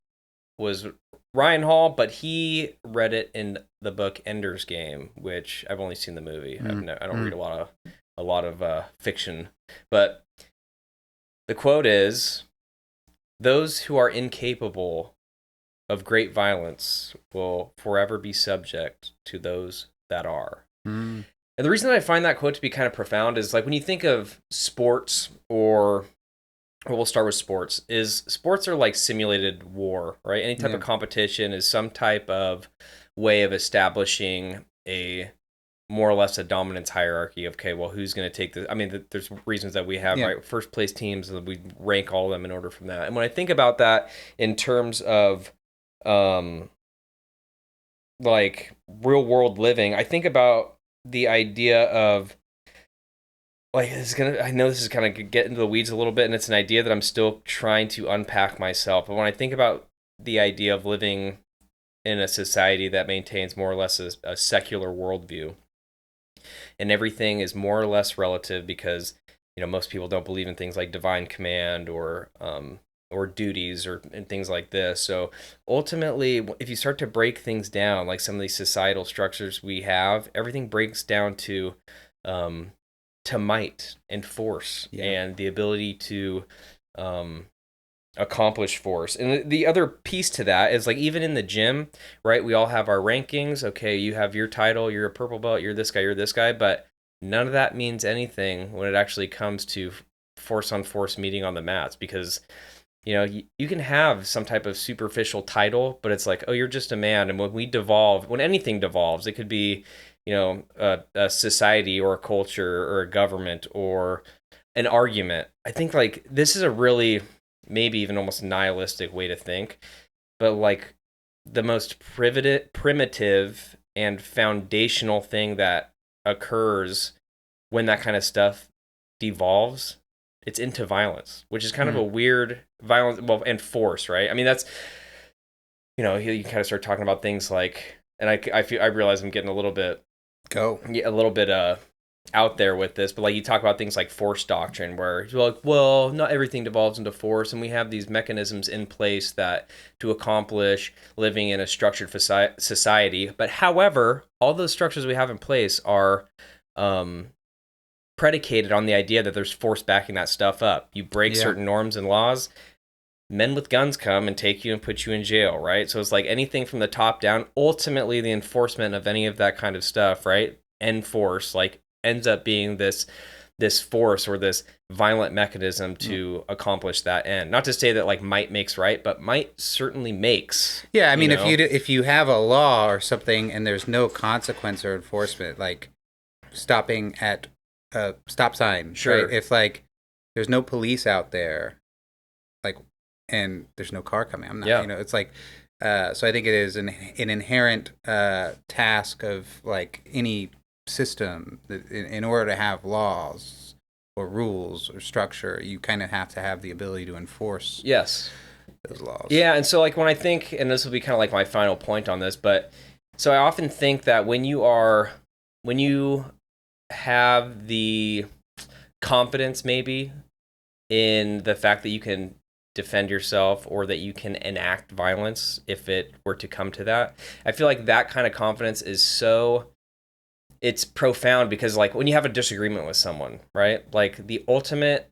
was Ryan Hall, but he read it in the book Ender's Game, which I've only seen the movie. I don't read a lot of fiction, but the quote is, "Those who are incapable of great violence will forever be subject to those that are." Mm. And the reason that I find that quote to be kind of profound is like when you think of sports or we'll start with sports, is sports are like simulated war, right? Any type of competition is some type of way of establishing a more or less a dominance hierarchy of, okay, well, who's going to take this? I mean, there's reasons that we have, right? First place teams, and we rank all of them in order from that. And when I think about that in terms of like real world living, I think about the idea of like I know this is kind of get into the weeds a little bit, and it's an idea that I'm still trying to unpack myself. But when I think about the idea of living in a society that maintains more or less a secular worldview, and everything is more or less relative because most people don't believe in things like divine command or duties and things like this. So ultimately, if you start to break things down, like some of these societal structures we have, everything breaks down to might and force and the ability to accomplish force. And the other piece to that is like even in the gym, right? We all have our rankings. Okay, you have your title, you're a purple belt, you're this guy, but none of that means anything when it actually comes to force on force meeting on the mats, because you can have some type of superficial title, but it's like, oh, you're just a man. And when anything devolves, it could be, a society or a culture or a government or an argument. I think like this is a really maybe even almost nihilistic way to think, but like the most primitive and foundational thing that occurs when that kind of stuff devolves, it's into violence, which is kind of a weird violence, and force, right? I mean, that's, you kind of start talking about things like, and I realize I'm getting a little bit out there with this, but like you talk about things like force doctrine, where you're like, well, not everything devolves into force, and we have these mechanisms in place that to accomplish living in a structured society. But however, all those structures we have in place are predicated on the idea that there's force backing that stuff up. You break certain norms and laws, men with guns come and take you and put you in jail, right? So it's like anything from the top down, ultimately the enforcement of any of that kind of stuff, right? And force, like, ends up being this force or this violent mechanism to accomplish that end. Not to say that like might makes right, but might certainly makes. Yeah, I mean, if you have a law or something and there's no consequence or enforcement, like stopping at a stop sign, sure, right? If like there's no police out there, like, and there's no car coming, I'm not, it's like, so I think it is an inherent task of like any system that in order to have laws or rules or structure, you kind of have to have the ability to enforce those laws. Yeah, and so like when I think, and this will be kind of like my final point on this, but so I often think that when you have the confidence maybe in the fact that you can defend yourself or that you can enact violence if it were to come to that, I feel like that kind of confidence is it's profound, because like when you have a disagreement with someone, right? Like the ultimate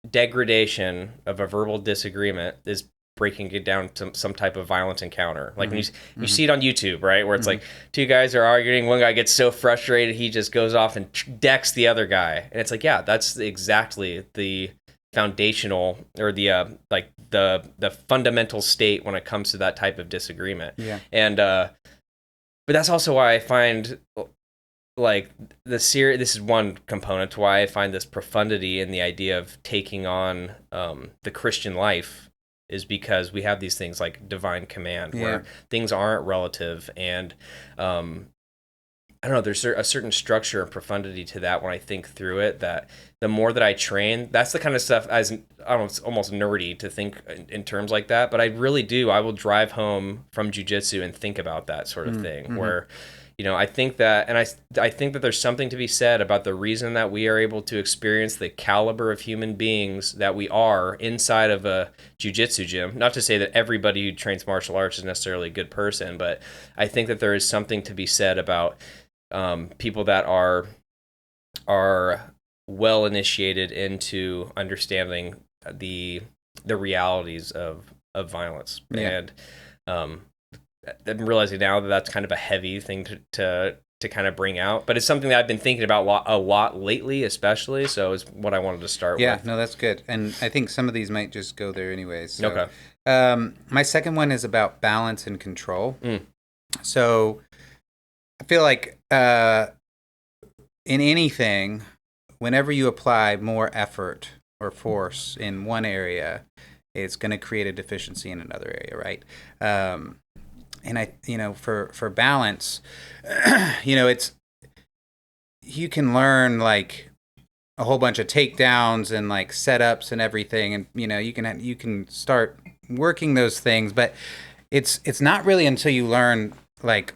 degradation of a verbal disagreement is breaking it down to some type of violent encounter. Like when you see it on YouTube, right? Where it's like two guys are arguing, one guy gets so frustrated, he just goes off and decks the other guy. And it's like, yeah, that's exactly the foundational or the the fundamental state when it comes to that type of disagreement. Yeah. And but that's also why I find like this is one component to why I find this profundity in the idea of taking on the Christian life, is because we have these things like divine command where things aren't relative, and I don't know, there's a certain structure and profundity to that when I think through it, that the more that I train, that's the kind of stuff, as I don't know, it's almost nerdy to think in terms like that, but I really do. I will drive home from jiu-jitsu and think about that sort of thing, where I think that, and I think that there's something to be said about the reason that we are able to experience the caliber of human beings that we are inside of a jiu-jitsu gym. Not to say that everybody who trains martial arts is necessarily a good person, but I think that there is something to be said about people that are well initiated into understanding the realities of violence. And I'm realizing now that that's kind of a heavy thing to kind of bring out, but it's something that I've been thinking about a lot lately, especially. So it's what I wanted to start with. Yeah, no, that's good. And I think some of these might just go there anyways. So, okay. My second one is about balance and control. So I feel like in anything, whenever you apply more effort or force in one area, it's going to create a deficiency in another area, right? And I, for balance, it's, you can learn like a whole bunch of takedowns and like setups and everything, and you can start working those things, but it's not really until you learn like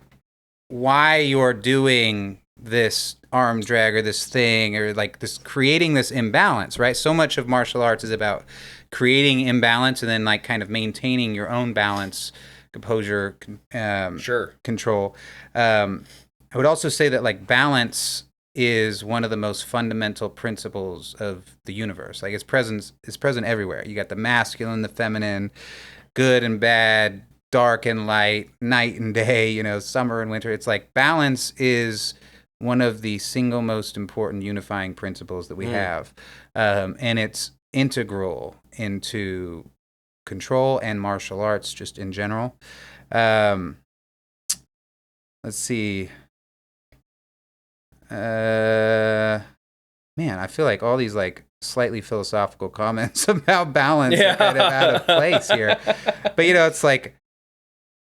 why you're doing this arm drag or this thing or like this, creating this imbalance, right? So much of martial arts is about creating imbalance and then like kind of maintaining your own balance, composure, control. I would also say that like balance is one of the most fundamental principles of the universe. Like it's present everywhere. You got the masculine, the feminine, good and bad, dark and light, night and day, summer and winter. It's like balance is one of the single most important unifying principles that we have. And it's integral into control and martial arts just in general. Let's see. Man, I feel like all these like slightly philosophical comments about balance are kind of out of place here. But it's like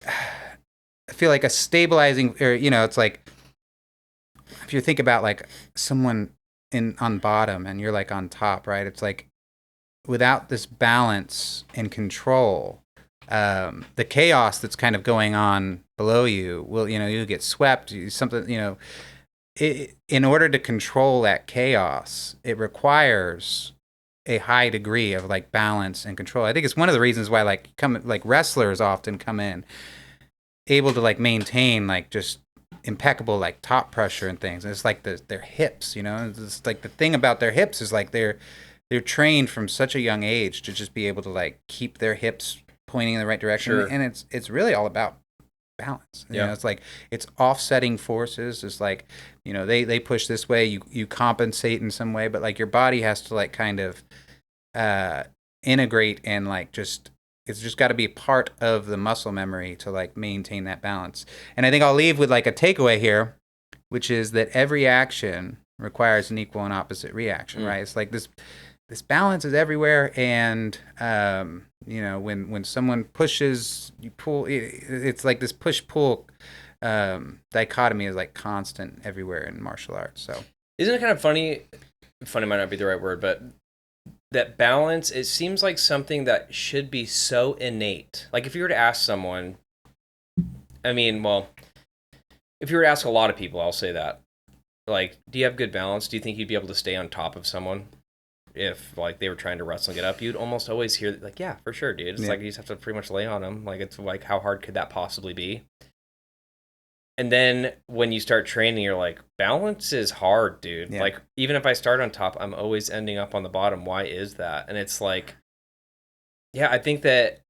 I feel like a stabilizing, or it's like if you think about like someone on bottom and you're like on top, right? It's like without this balance and control, the chaos that's kind of going on below you will, you'll get swept. In order to control that chaos, it requires a high degree of like balance and control. I think it's one of the reasons why like wrestlers often come in able to like maintain like just impeccable like top pressure and things. And it's like their hips, it's like the thing about their hips is like they're trained from such a young age to just be able to like keep their hips pointing in the right direction. Sure. And it's really all about balance. It's like it's offsetting forces. It's like they push this way, you compensate in some way, but like your body has to like kind of integrate and like it's just got to be part of the muscle memory to like maintain that balance. And I think I'll leave with like a takeaway here, which is that every action requires an equal and opposite reaction, right? It's like this balance is everywhere, and when someone pushes, you pull. It's like this push-pull dichotomy is like constant everywhere in martial arts. So isn't it kind of funny? Funny might not be the right word, but that balance, it seems like something that should be so innate. Like if you were to ask someone, if you were to ask a lot of people, I'll say that, like, do you have good balance? Do you think you'd be able to stay on top of someone if like they were trying to wrestle and get up? You'd almost always hear like, yeah, for sure, dude. It's like you just have to pretty much lay on them. Like it's like, how hard could that possibly be? And then when you start training, you're like, balance is hard, dude. Yeah. Like, even if I start on top, I'm always ending up on the bottom. Why is that? And it's like, yeah, I think that,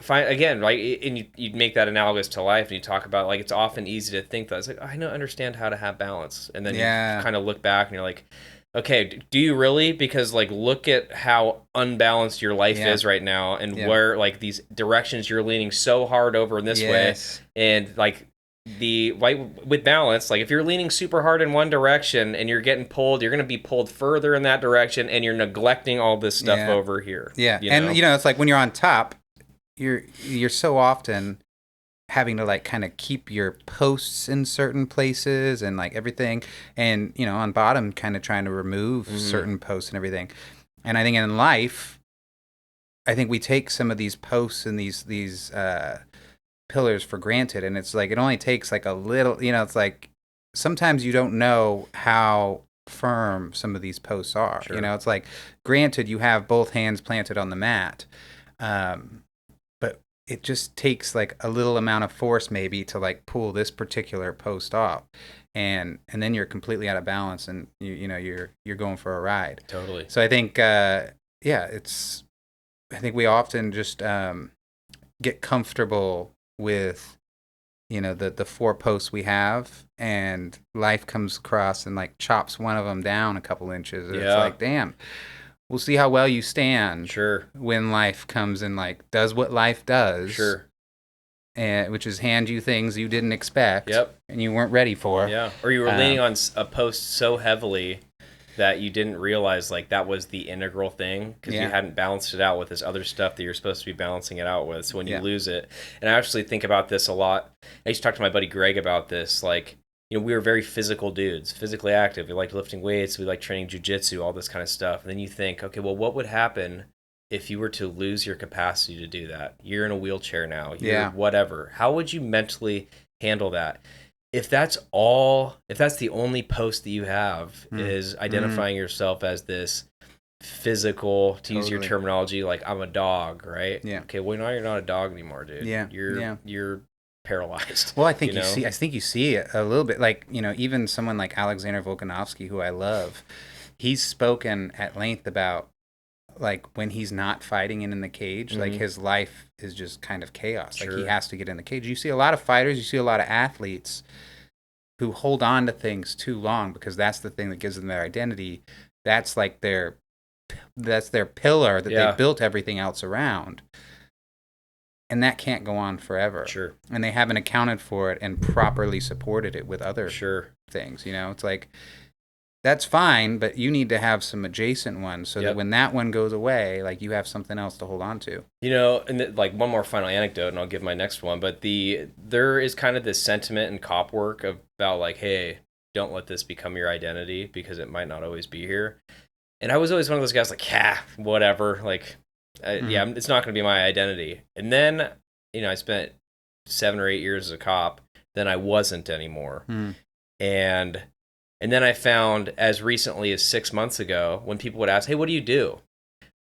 again, right, and you make that analogous to life, and you talk about, like, it's often easy to think that. It's like, I don't understand how to have balance. And then you kind of look back, and you're like, okay, do you really? Because, like, look at how unbalanced your life is right now, and where, like, these directions you're leaning so hard over in this way. And, like, with balance, like if you're leaning super hard in one direction and you're getting pulled, you're going to be pulled further in that direction, and you're neglecting all this stuff over here. And it's like when you're on top, you're so often having to like kind of keep your posts in certain places and like everything, and on bottom kind of trying to remove certain posts and everything. And I think in life, I think we take some of these posts and these pillars for granted, and it's like it only takes like a little, it's like sometimes you don't know how firm some of these posts are. Sure. It's like granted you have both hands planted on the mat, but it just takes like a little amount of force maybe to like pull this particular post off, and then you're completely out of balance, and you're going for a ride. Totally. So I think I think we often just get comfortable with the four posts we have, and life comes across and like chops one of them down a couple inches, and it's like, damn, we'll see how well you stand. Sure. When life comes and like does what life does. Sure. And which is hand you things you didn't expect. Yep. And you weren't ready for. Yeah. Or you were leaning on a post so heavily that you didn't realize like that was the integral thing, because you hadn't balanced it out with this other stuff that you're supposed to be balancing it out with. So when you lose it, and I actually think about this a lot. I used to talk to my buddy Greg about this. Like, we were very physical dudes, physically active. We liked lifting weights. We liked training jiu-jitsu, all this kind of stuff. And then you think, okay, well, what would happen if you were to lose your capacity to do that? You're in a wheelchair now. You're whatever. How would you mentally handle that? If that's the only post that you have is identifying yourself as this physical, to use your terminology, like I'm a dog, right? Yeah. Okay, well, now you're not a dog anymore, dude. Yeah. You're paralyzed. Well, I think I think you see it a little bit, like, even someone like Alexander Volkanovski, who I love, he's spoken at length about, like, when he's not fighting in the cage, like, his life is just kind of chaos. Sure. Like, he has to get in the cage. You see a lot of fighters, you see a lot of athletes who hold on to things too long because that's the thing that gives them their identity. That's like their pillar that they built everything else around. And that can't go on forever. Sure. And they haven't accounted for it and properly supported it with other things. It's like, that's fine, but you need to have some adjacent ones so that when that one goes away, like, you have something else to hold on to. And like, one more final anecdote, and I'll give my next one. But there is kind of this sentiment in cop work about, like, hey, don't let this become your identity because it might not always be here. And I was always one of those guys, like, whatever, like, it's not going to be my identity. And then, I spent 7 or 8 years as a cop. Then I wasn't anymore. And then I found, as recently as 6 months ago, when people would ask, hey, what do you do?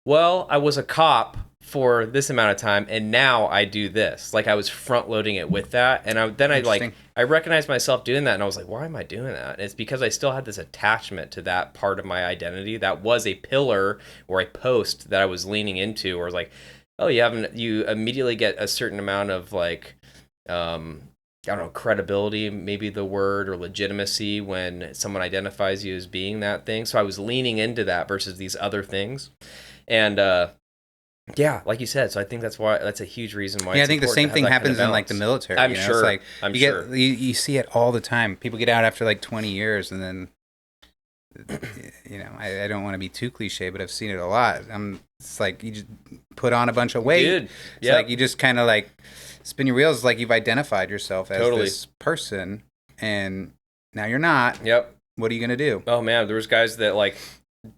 Well, I was a cop for this amount of time, and now I do this. Like, I was front loading it with that. And I recognized myself doing that, and I was like, why am I doing that? And it's because I still had this attachment to that part of my identity that was a pillar or a post that I was leaning into, or was like, oh, you immediately get a certain amount of, like, I don't know, credibility, maybe the word, or legitimacy when someone identifies you as being that thing. So I was leaning into that versus these other things. And like you said, so I think that's a huge reason why. Yeah, I think the same thing happens in, like, the military. I'm sure. It's like, you see it all the time. People get out after like 20 years, and then, I don't want to be too cliche, but I've seen it a lot. It's like you just put on a bunch of weight. Dude, it's like you just kind of like spin your wheels. It's like you've identified yourself as this person, and now you're not. Yep. What are you gonna do? Oh man, there was guys that, like,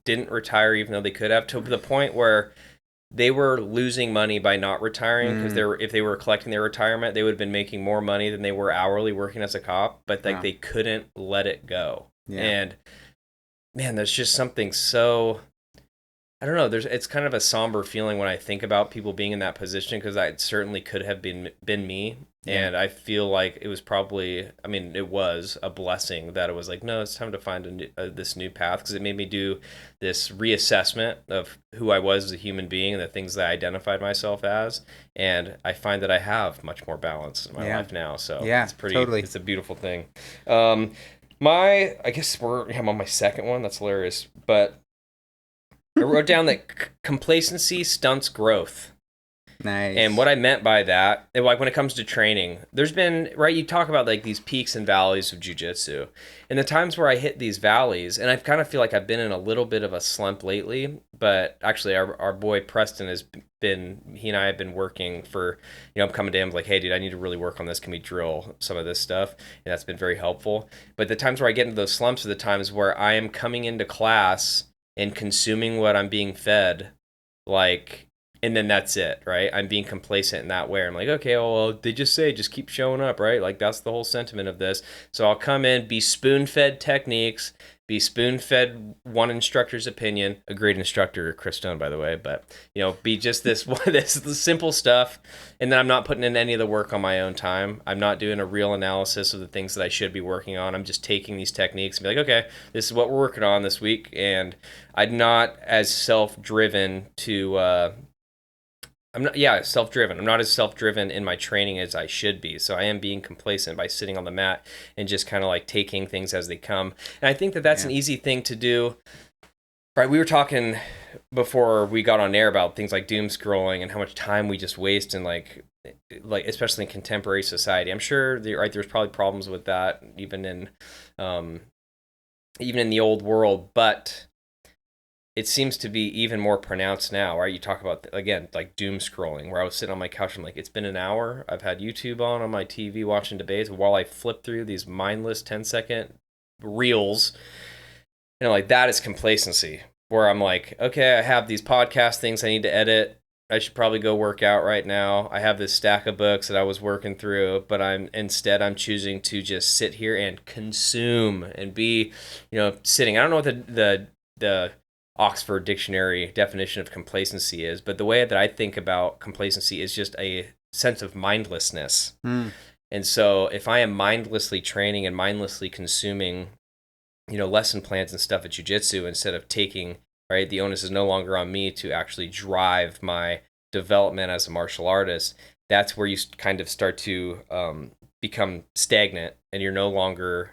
didn't retire even though they could have, to the point where they were losing money by not retiring because if they were collecting their retirement, they would have been making more money than they were hourly working as a cop, but like they couldn't let it go. Yeah. And man, there's just something so, I don't know, it's kind of a somber feeling when I think about people being in that position, because that certainly could have been me. Yeah. And I feel like it was it was a blessing that it was like, no, it's time to find this new path, because it made me do this reassessment of who I was as a human being and the things that I identified myself as. And I find that I have much more balance in my life now. So it's totally. It's a beautiful thing. I guess I'm on my second one. That's hilarious. But I wrote down that complacency stunts growth. Nice. And what I meant by that, like, when it comes to training, there's been, you talk about, like, these peaks and valleys of jiu-jitsu. And the times where I hit these valleys, and I kind of feel like I've been in a little bit of a slump lately, but actually our boy Preston he and I have been working for, I'm coming to him like, hey, dude, I need to really work on this. Can we drill some of this stuff? And that's been very helpful. But the times where I get into those slumps are the times where I am coming into class and consuming what I'm being fed, like, and then that's it, right? I'm being complacent in that way. I'm like, okay, well, they just say, just keep showing up, right? Like, that's the whole sentiment of this. So I'll come in, be spoon-fed techniques, be spoon-fed one instructor's opinion, a great instructor, Chris Stone, by the way, but, be just this simple stuff, and then I'm not putting in any of the work on my own time. I'm not doing a real analysis of the things that I should be working on. I'm just taking these techniques and be like, okay, this is what we're working on this week, and I'm not as self-driven to... self-driven. I'm not as self-driven in my training as I should be. So I am being complacent by sitting on the mat and just kind of like taking things as they come. And I think that that's an easy thing to do. Right? We were talking before we got on air about things like doom scrolling and how much time we just waste in like especially in contemporary society. I'm sure there's probably problems with that even in the old world, but it seems to be even more pronounced now, right? You talk about, again, like doom scrolling, where I was sitting on my couch, I'm like, it's been an hour. I've had YouTube on my TV watching debates while I flip through these mindless 10-second reels. Like, that is complacency, where I'm like, okay, I have these podcast things I need to edit. I should probably go work out right now. I have this stack of books that I was working through, but I'm choosing to just sit here and consume and be, sitting. I don't know what the Oxford Dictionary definition of complacency is, but the way that I think about complacency is just a sense of mindlessness. And so if I am mindlessly training and mindlessly consuming, lesson plans and stuff at jiu-jitsu instead of taking, right, the onus is no longer on me to actually drive my development as a martial artist. That's where you kind of start to become stagnant, and you're no longer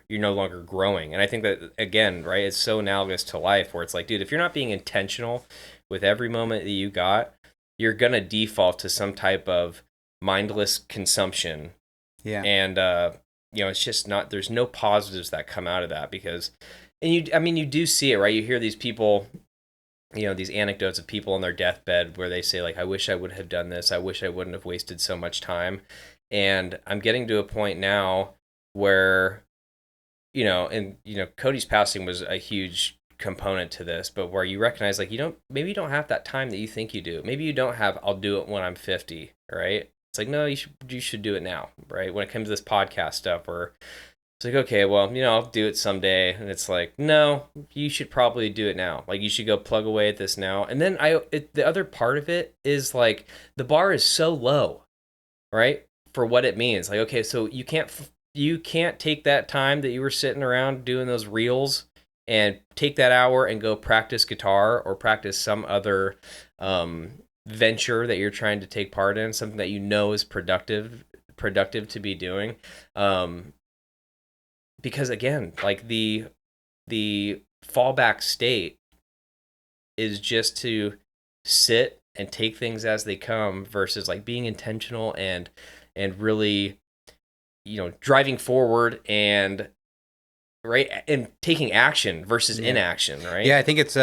growing. And I think that, again, right, it's so analogous to life, where it's like, dude, if you're not being intentional with every moment that you got, you're gonna default to some type of mindless consumption. Yeah. And it's just not, there's no positives that come out of that, because, and you do see it, right? You hear these people, these anecdotes of people on their deathbed where they say, like, I wish I would have done this. I wish I wouldn't have wasted so much time. And I'm getting to a point now where, Cody's passing was a huge component to this, but where you recognize, like, maybe you don't have that time that you think you do. Maybe you don't have, I'll do it when I'm 50, right? It's like, no, you should do it now, right? When it comes to this podcast stuff, where it's like, okay, well, I'll do it someday. And it's like, no, you should probably do it now. Like, you should go plug away at this now. And then the other part of it is, like, the bar is so low, right? For what it means. Like, okay, so you can't take that time that you were sitting around doing those reels and take that hour and go practice guitar or practice some other venture that you're trying to take part in, something that is productive to be doing. Because, again, like, the fallback state is just to sit and take things as they come, versus, like, being intentional and really, driving forward and, right, and taking action versus inaction, right? Yeah, I think it's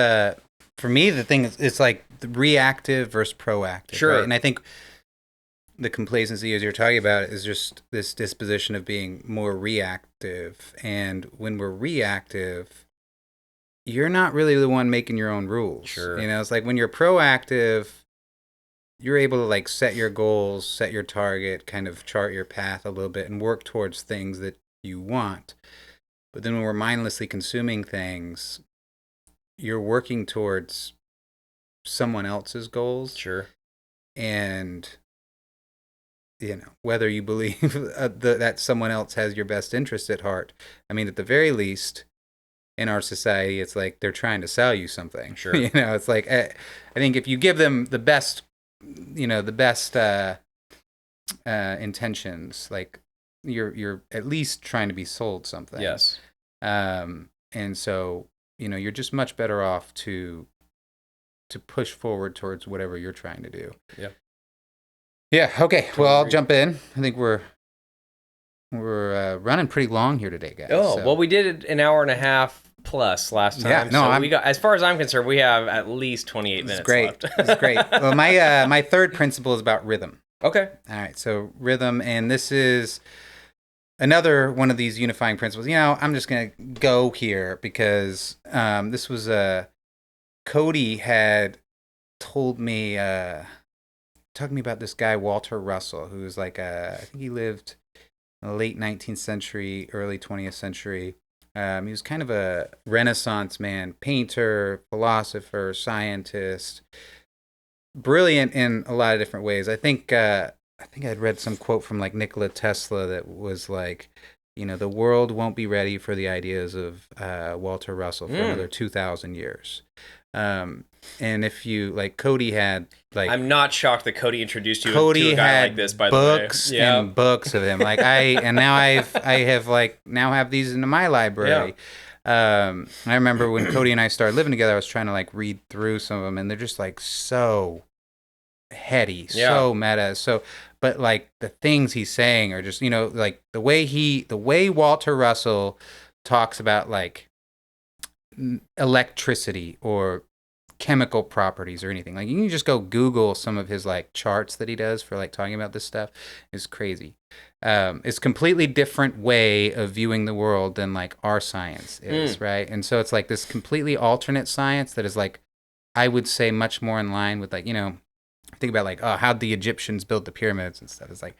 for me, the thing is, it's like reactive versus proactive. Sure. Right? And I think the complacency, as you're talking about, is just this disposition of being more reactive. And when we're reactive, you're not really the one making your own rules. Sure. It's like when you're proactive, you're able to, like, set your goals, set your target, kind of chart your path a little bit and work towards things that you want. But then when we're mindlessly consuming things, you're working towards someone else's goals. Sure. And whether you believe that someone else has your best interest at heart, I mean, at the very least, in our society, it's like they're trying to sell you something. Sure. It's like, I think if you give them the best, intentions, like, you're at least trying to be sold something. Yes. And so, you're just much better off to push forward towards whatever you're trying to do. Yeah. Yeah. Okay. Well, I'll jump in. I think we're running pretty long here today, guys. Oh, so. Well, we did an hour and a half plus last time. Yeah. No, so we got, as far as I'm concerned, we have at least 28 minutes left. It's great. Well, my third principle is about rhythm. Okay. All right. So rhythm, and this is another one of these unifying principles. I'm just gonna go here because this was Cody had told me. Talking about this guy, Walter Russell, who was like I think he lived in the late 19th century, early 20th century. He was kind of a Renaissance man, painter, philosopher, scientist, brilliant in a lot of different ways. I think I'd read some quote from, like, Nikola Tesla that was like, the world won't be ready for the ideas of Walter Russell for another 2,000 years. And if you, like, Cody had, like, I'm not shocked that Cody introduced you to a guy like this, by the way. Books and books of him. Like, I have these in my library. Yeah. I remember when Cody and I started living together, I was trying to, like, read through some of them, and they're just, like, so heady, so meta. So, but, like, the things he's saying are just, like, the way Walter Russell talks about, like, electricity or chemical properties or anything. Like, you can just go Google some of his, like, charts that he does for, like, talking about this stuff. It's crazy. It's a completely different way of viewing the world than, like, our science is, right? And so it's like this completely alternate science that is, like, I would say much more in line with, like, think about, like, how'd the Egyptians build the pyramids and stuff. It's like,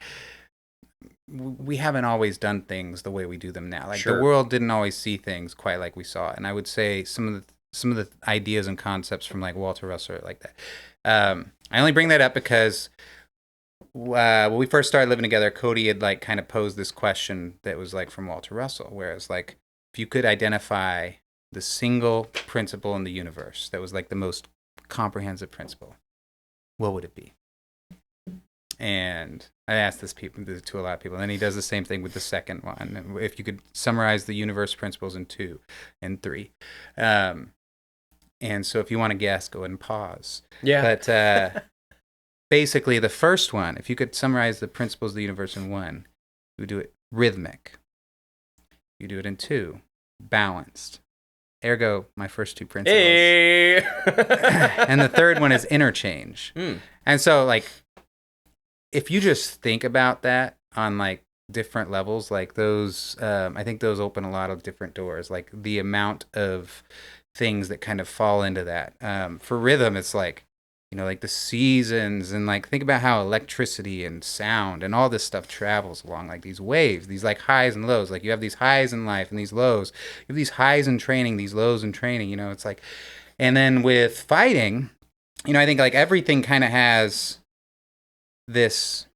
we haven't always done things the way we do them now. Like, sure. The world didn't always see things quite like we saw it. And I would say some of the ideas and concepts from, like, Walter Russell are like that. I only bring that up because when we first started living together, Cody had like kind of posed this question that was like from Walter Russell, whereas like if you could identify the single principle in the universe that was like the most comprehensive principle, what would it be? And I asked this to a lot of people, and then he does the same thing with the second one. If you could summarize the universe principles in 2 and 3. And so if you want to guess, go ahead and pause. Yeah. But basically, the first one, if you could summarize the principles of the universe in 1, you would do it rhythmic. You do it in 2, balanced. Ergo, my first 2 principles. Hey! And the third one is interchange. And so, like, if you just think about that on, like, different levels, like those, I think those open a lot of different doors. Like, the amount of things that kind of fall into that. For rhythm, it's like, you know, like the seasons, and like think about how electricity and sound and all this stuff travels along like these waves, these like highs and lows. Like you have these highs in life and these lows. You have these highs in training, these lows in training, you know, it's like, and then with fighting, you know, I think like everything kind of has this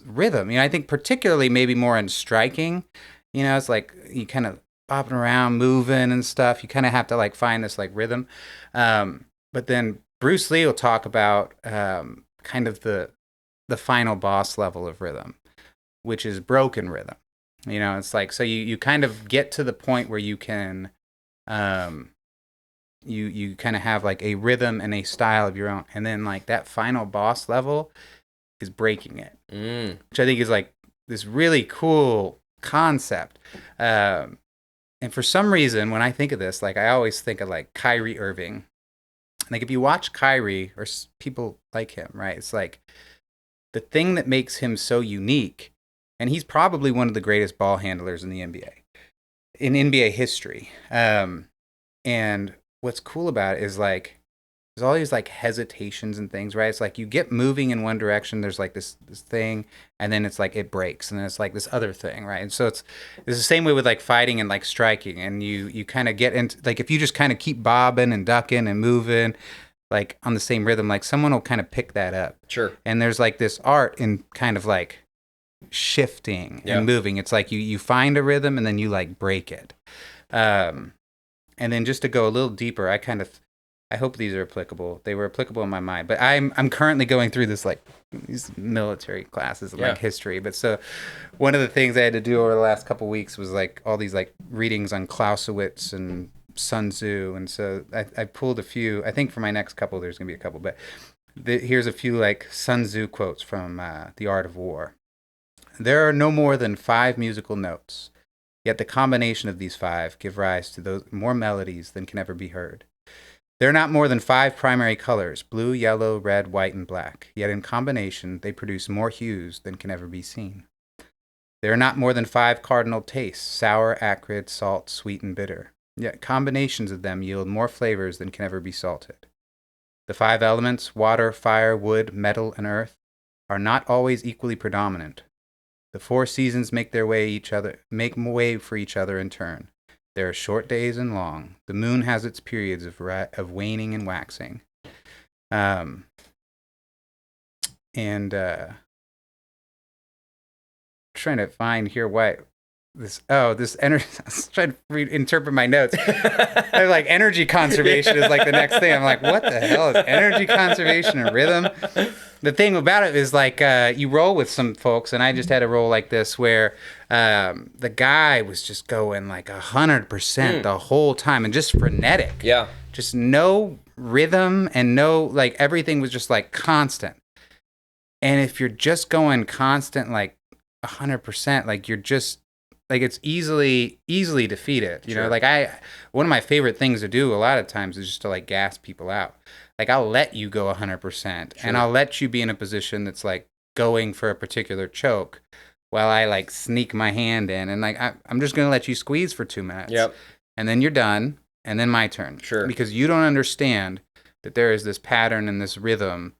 rhythm. You know, I think particularly maybe more in striking, you know, it's like you kind of bopping around, moving and stuff. You kind of have to like find this like rhythm. But then Bruce Lee will talk about kind of the final boss level of rhythm, which is broken rhythm. You know, it's like, so you kind of get to the point where you can, you kind of have like a rhythm and a style of your own. And then like that final boss level is breaking it, which I think is like this really cool concept. And for some reason, when I think of this, like I always think of like Kyrie Irving. Like if you watch Kyrie or people like him, right? It's like the thing that makes him so unique, and he's probably one of the greatest ball handlers in the NBA, in NBA history. And what's cool about it is like there's all these like hesitations and things, right? It's like you get moving in one direction, there's like this thing, and then it's like it breaks, and then it's like this other thing, right? And so it's the same way with like fighting and like striking, and you kind of get into like if you just kind of keep bobbing and ducking and moving like on the same rhythm, like someone will kind of pick that up. Sure. And there's like this art in kind of like shifting and moving. It's like you find a rhythm and then you like break it. And then just to go a little deeper, I hope these are applicable. They were applicable in my mind, but I'm currently going through this like these military classes like history. But so one of the things I had to do over the last couple of weeks was like all these like readings on Clausewitz and Sun Tzu, and so I pulled a few. I think for my next couple, there's gonna be a couple, but here's a few like Sun Tzu quotes from The Art of War. There are no more than 5 musical notes, yet the combination of these 5 give rise to those more melodies than can ever be heard. There are not more than 5 primary colors, blue, yellow, red, white, and black, yet in combination they produce more hues than can ever be seen. There are not more than 5 cardinal tastes, sour, acrid, salt, sweet, and bitter, yet combinations of them yield more flavors than can ever be salted. The 5 elements, water, fire, wood, metal, and earth, are not always equally predominant. The 4 seasons make way for each other in turn. There are short days and long. The moon has its periods of waning and waxing. And trying to find here what this energy. I was trying to interpret my notes. I'm like energy conservation is like the next thing. I'm like, what the hell is energy conservation and rhythm? The thing about it is like you roll with some folks, and I just had a roll like this where the guy was just going like 100% the whole time and just frenetic. Yeah. Just no rhythm and no like everything was just like constant. And if you're just going constant like 100%, like you're just like it's easily defeated. You know, like one of my favorite things to do a lot of times is just to like gas people out. Like I'll let you go 100% and I'll let you be in a position that's like going for a particular choke while I like sneak my hand in and like I'm just going to let you squeeze for 2 minutes. Yep. And then you're done and then my turn. Sure. Because you don't understand that there is this pattern and this rhythm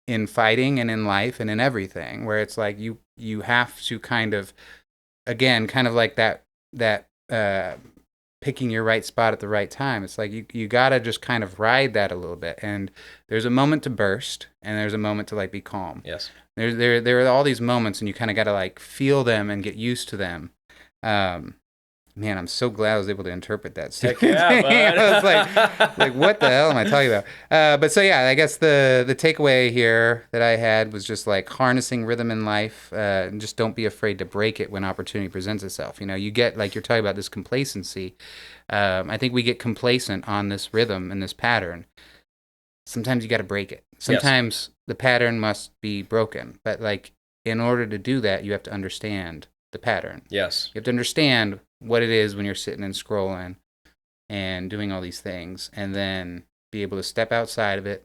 in fighting and in life and in everything where it's like you have to kind of again kind of like that picking your right spot at the right time. It's like you gotta just kind of ride that a little bit, and there's a moment to burst and there's a moment to like be calm. Yes. There are all these moments, and you kind of got to like feel them and get used to them. Man, I'm so glad I was able to interpret that. Heck yeah, bud. I was like, what the hell am I talking about? But so yeah, I guess the takeaway here that I had was just like harnessing rhythm in life, and just don't be afraid to break it when opportunity presents itself. You get like you're talking about this complacency. I think we get complacent on this rhythm and this pattern. Sometimes you got to break it. Sometimes the pattern must be broken, but like in order to do that, you have to understand the pattern. Yes. You have to understand what it is when you're sitting and scrolling and doing all these things, and then be able to step outside of it,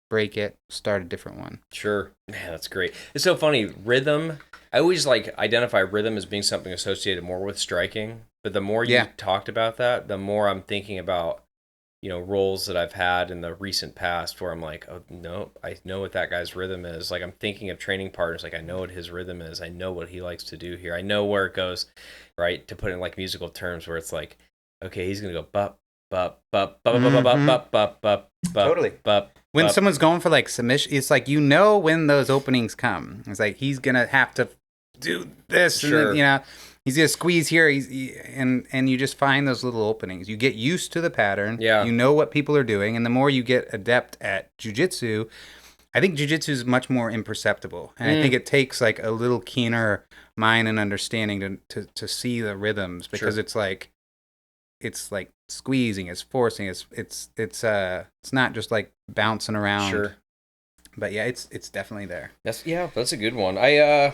break it, start a different one. Sure. Man, that's great. It's so funny. Rhythm, I always like identify rhythm as being something associated more with striking, but the more you talked about that, the more I'm thinking about, roles that I've had in the recent past where I'm like, oh, no, I know what that guy's rhythm is. Like, I'm thinking of training partners. Like, I know what his rhythm is. I know what he likes to do here. I know where it goes, right? To put it in like musical terms where it's like, okay, he's going to go bup, bup, bup, bup, bup, bup, bup, bup, bup, bup, totally. Bup, when bup. Someone's going for like submission, it's like, when those openings come. It's like, he's going to have to do this. Sure. And then, he's gonna squeeze here. And you just find those little openings. You get used to the pattern. Yeah. You know what people are doing, and the more you get adept at jiu-jitsu, I think jiu-jitsu is much more imperceptible, and I think it takes like a little keener mind and understanding to see the rhythms, because it's like squeezing, it's forcing, it's not just like bouncing around. Sure. But yeah, it's definitely there. That's a good one.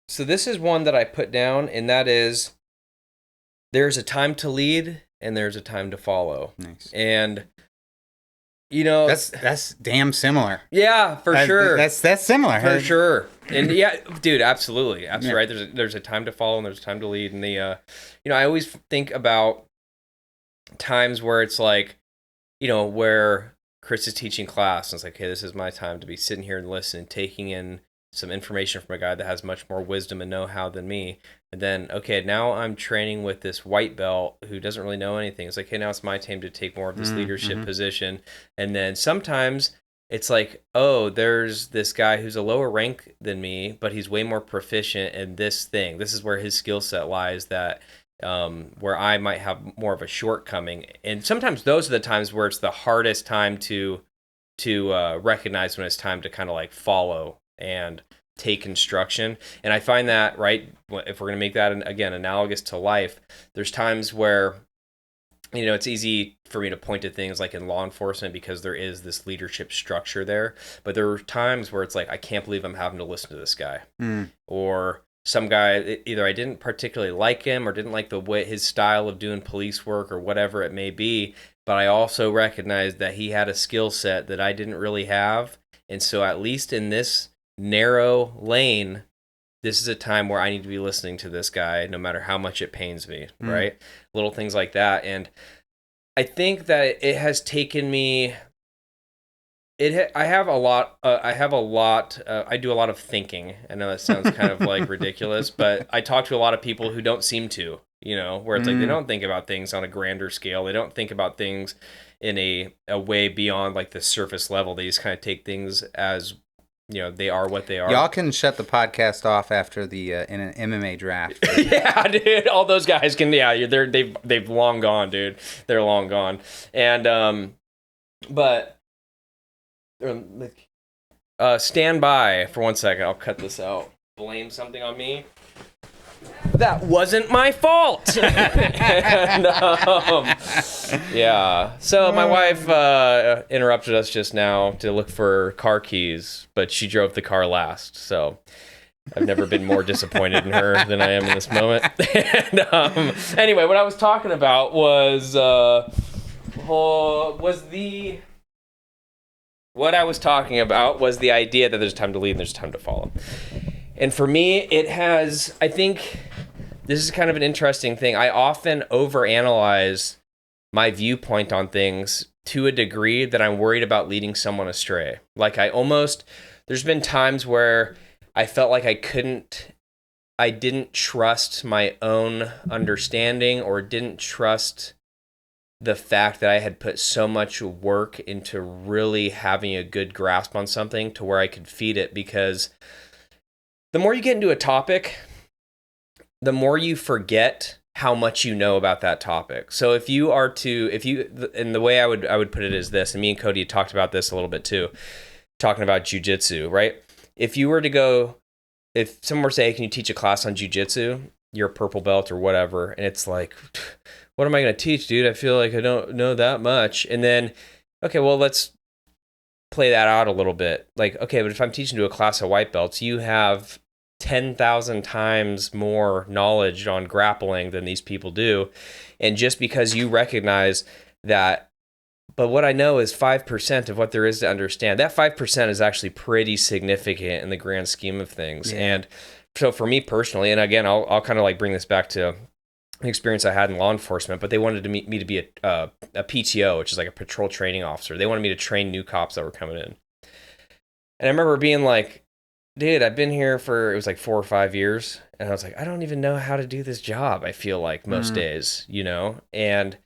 So this is one that I put down, and that is, there's a time to lead and there's a time to follow. Nice. And that's damn similar. Yeah, for sure. That's similar. For sure. And yeah, dude, absolutely. Right. There's a time to follow and there's a time to lead. And I always think about times where it's like, where Chris is teaching class and it's like, hey, this is my time to be sitting here and listening, taking in some information from a guy that has much more wisdom and know-how than me. And then, okay, now I'm training with this white belt who doesn't really know anything. It's like, hey, now it's my time to take more of this leadership position. And then sometimes it's like, oh, there's this guy who's a lower rank than me, but he's way more proficient in this thing. This is where his skill set lies, that where I might have more of a shortcoming. And sometimes those are the times where it's the hardest time to recognize when it's time to kind of like follow and take instruction. And I find that, right, if we're going to make that, again, analogous to life, there's times where, it's easy for me to point to things like in law enforcement because there is this leadership structure there. But there are times where it's like, I can't believe I'm having to listen to this guy. Or some guy, either I didn't particularly like him or didn't like the way his style of doing police work or whatever it may be. But I also recognized that he had a skill set that I didn't really have. And so at least in this narrow lane, this is a time where I need to be listening to this guy, no matter how much it pains me, right? Little things like that. And I think that it has taken me, I do a lot of thinking. I know that sounds kind of like ridiculous, but I talk to a lot of people who don't seem to, where it's like they don't think about things on a grander scale. They don't think about things in a way beyond like the surface level. They just kind of take things as, they are what they are. Y'all can shut the podcast off after the in an MMA draft. Yeah, dude. All those guys can. Yeah, they've long gone, dude. They're long gone. And but stand by for 1 second. I'll cut this out. Blame something on me. That wasn't my fault. And, yeah. So my wife interrupted us just now to look for car keys, but she drove the car last. So I've never been more disappointed in her than I am in this moment. And anyway, what I was talking about was the idea that there's time to lead and there's time to follow. And for me, I think this is kind of an interesting thing. I often overanalyze my viewpoint on things to a degree that I'm worried about leading someone astray. Like there's been times where I felt like I didn't trust my own understanding or didn't trust the fact that I had put so much work into really having a good grasp on something to where I could feed it, because the more you get into a topic, the more you forget how much you know about that topic. So and the way I would put it is this, and me and Cody talked about this a little bit too, talking about jiu-jitsu, right? If someone were to say, hey, can you teach a class on jiu-jitsu? You're a purple belt or whatever. And it's like, what am I going to teach, dude? I feel like I don't know that much. And then, okay, well, let's play that out a little bit. Like, okay, but if I'm teaching to a class of white belts, you have 10,000 times more knowledge on grappling than these people do. And just because you recognize that, but what I know is 5% of what there is to understand, that 5% is actually pretty significant in the grand scheme of things. Yeah. And so for me personally, and again, I'll kind of like bring this back to an experience I had in law enforcement, but they wanted me to be a PTO, which is like a patrol training officer. They wanted me to train new cops that were coming in. And I remember being like, dude, I've been here for, it was like 4 or 5 years. And I was like, I don't even know how to do this job, I feel like most days, And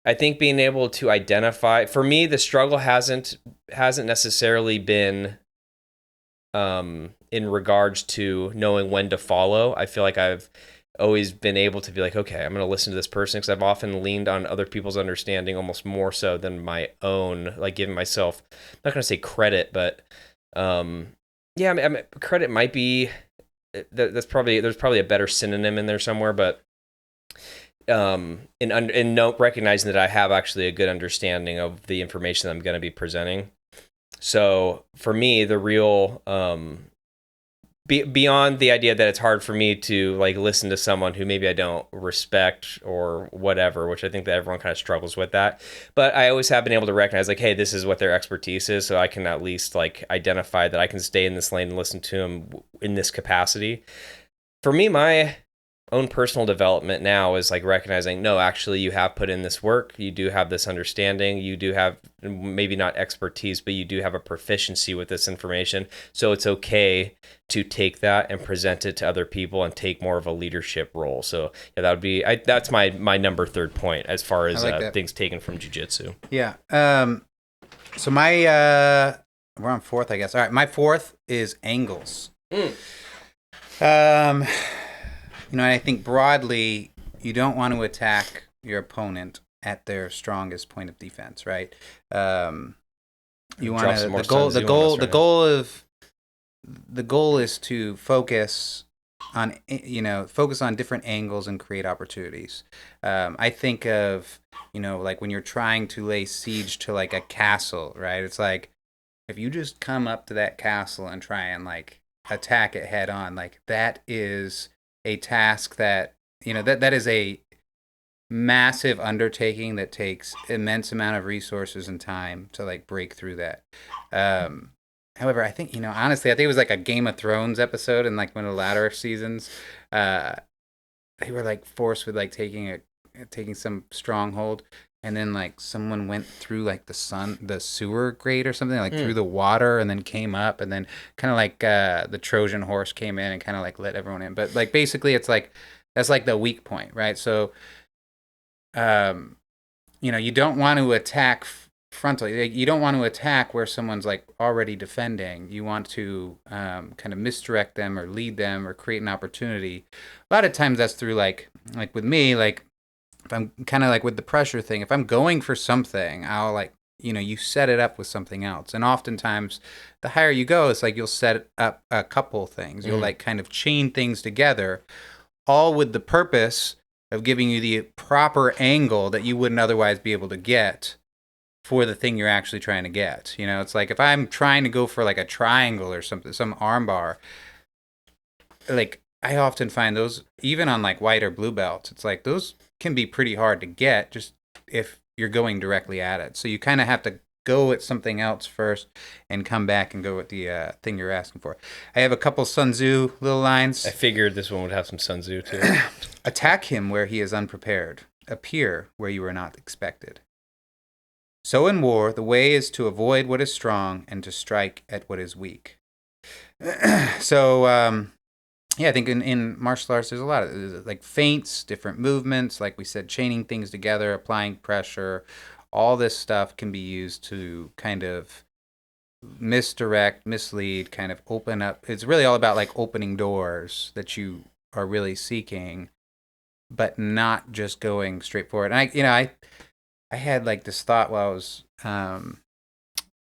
I think being able to identify, for me, the struggle hasn't necessarily been in regards to knowing when to follow. I feel like I've always been able to be like, okay, I'm going to listen to this person, because I've often leaned on other people's understanding almost more so than my own, like giving myself, I'm not going to say credit, but yeah, I mean, credit might be, there's probably a better synonym in there somewhere, but in recognizing that I have actually a good understanding of the information that I'm going to be presenting. So for me, the real beyond the idea that it's hard for me to like listen to someone who maybe I don't respect or whatever, which I think that everyone kind of struggles with that. But I always have been able to recognize like, hey, this is what their expertise is, so I can at least like identify that I can stay in this lane and listen to them in this capacity. For me, my own personal development now is like recognizing, no, actually you have put in this work, you do have this understanding, you do have maybe not expertise, but you do have a proficiency with this information, so it's okay to take that and present it to other people and take more of a leadership role. So yeah, that would be that's my number 3rd point as far as things taken from jiu-jitsu. Yeah. So my we're on 4th, I guess. All right, my 4th is angles. I think broadly, you don't want to attack your opponent at their strongest point of defense, right? You want to the goal is to focus on different angles and create opportunities. I think of like when you're trying to lay siege to like a castle, right? It's like if you just come up to that castle and try and like attack it head on, like that is a task that that is a massive undertaking that takes immense amount of resources and time to like break through that. However, I think honestly, I think it was like a Game of Thrones episode in like one of the latter seasons. They were like forced with like taking some stronghold, and then like someone went through like the sewer grate or something, like through the water, and then came up, and then kind of like the Trojan horse came in and kind of like let everyone in. But like basically it's like that's like the weak point, right? So you don't want to attack frontally. You don't want to attack where someone's like already defending. You want to kind of misdirect them or lead them or create an opportunity. A lot of times that's through like with me, like if I'm kind of like with the pressure thing, if I'm going for something, I'll like, you set it up with something else. And oftentimes the higher you go, it's like you'll set up a couple things. You'll like kind of chain things together, all with the purpose of giving you the proper angle that you wouldn't otherwise be able to get for the thing you're actually trying to get. It's like if I'm trying to go for like a triangle or something, some arm bar, like I often find those even on like white or blue belts, it's like those can be pretty hard to get just if you're going directly at it. So you kind of have to go at something else first and come back and go with the thing you're asking for. I have a couple Sun Tzu little lines. I figured this one would have some Sun Tzu too. Attack him where he is unprepared. Appear where you are not expected. So in war, the way is to avoid what is strong and to strike at what is weak. So, yeah, I think in martial arts, there's a lot of like feints, different movements, like we said, chaining things together, applying pressure. All this stuff can be used to kind of misdirect, mislead, kind of open up. It's really all about like opening doors that you are really seeking, but not just going straight forward. And I had like this thought while I was kind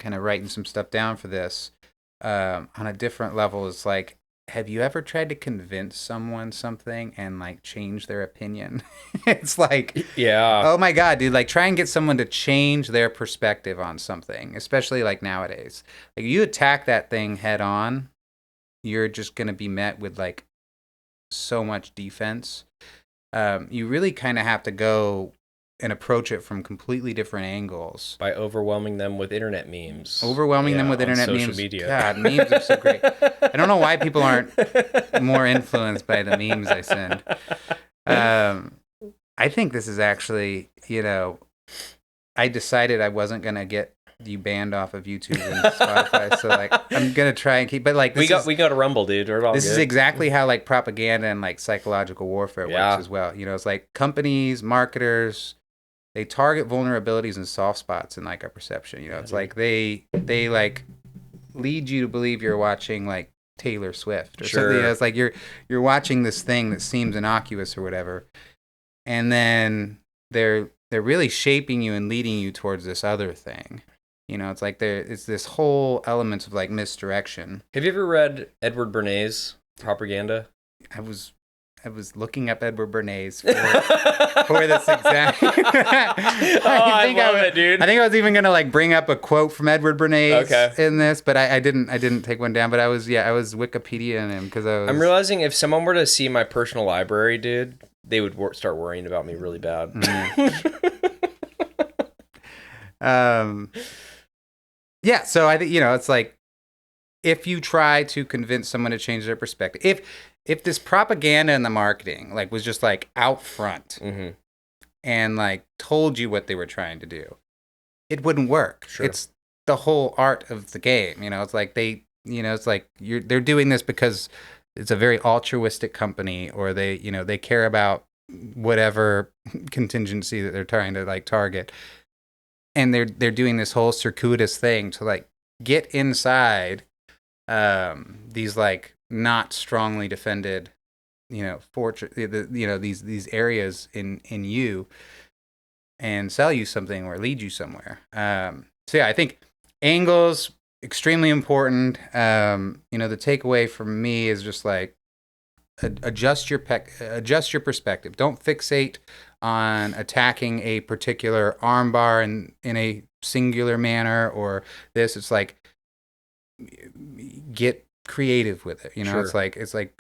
of writing some stuff down for this on a different level. It's like, have you ever tried to convince someone something and like change their opinion? It's like, yeah, oh my God, dude, like try and get someone to change their perspective on something, especially like nowadays. Like you attack that thing head on, you're just going to be met with like so much defense. You really kind of have to go and approach it from completely different angles. By overwhelming them with internet memes. Overwhelming them with internet social memes. Media. God, memes are so great. I don't know why people aren't more influenced by the memes I send. I think this is actually, I decided I wasn't going to get you banned off of YouTube and Spotify, so like I'm gonna try and keep. But like we go to Rumble, dude. We're all this good. is exactly how like propaganda and like psychological warfare works as well. It's like companies, marketers, they target vulnerabilities and soft spots in like our perception. It's like they like lead you to believe you're watching like Taylor Swift or something. It's like you're watching this thing that seems innocuous or whatever, and then they're really shaping you and leading you towards this other thing. It's like it's this whole element of like misdirection. Have you ever read Edward Bernays' Propaganda? I was looking up Edward Bernays for this exact. I love it, dude. I think I was even gonna like bring up a quote from Edward Bernays in this, but I didn't take one down. But I was Wikipediaing him because I'm realizing if someone were to see my personal library, dude, they would start worrying about me really bad. Yeah, so I think it's like if you try to convince someone to change their perspective, if this propaganda and the marketing like was just like out front and like told you what they were trying to do, it wouldn't work. Sure. It's the whole art of the game. It's like it's like they're doing this because it's a very altruistic company, or they they care about whatever contingency that they're trying to like target. And they're doing this whole circuitous thing to like get inside these like not strongly defended, these areas in you, and sell you something or lead you somewhere. So yeah, I think angles extremely important. The takeaway from me is just like adjust your perspective. Don't fixate on attacking a particular armbar in a singular manner or this. It's like get creative with it. Sure. It's like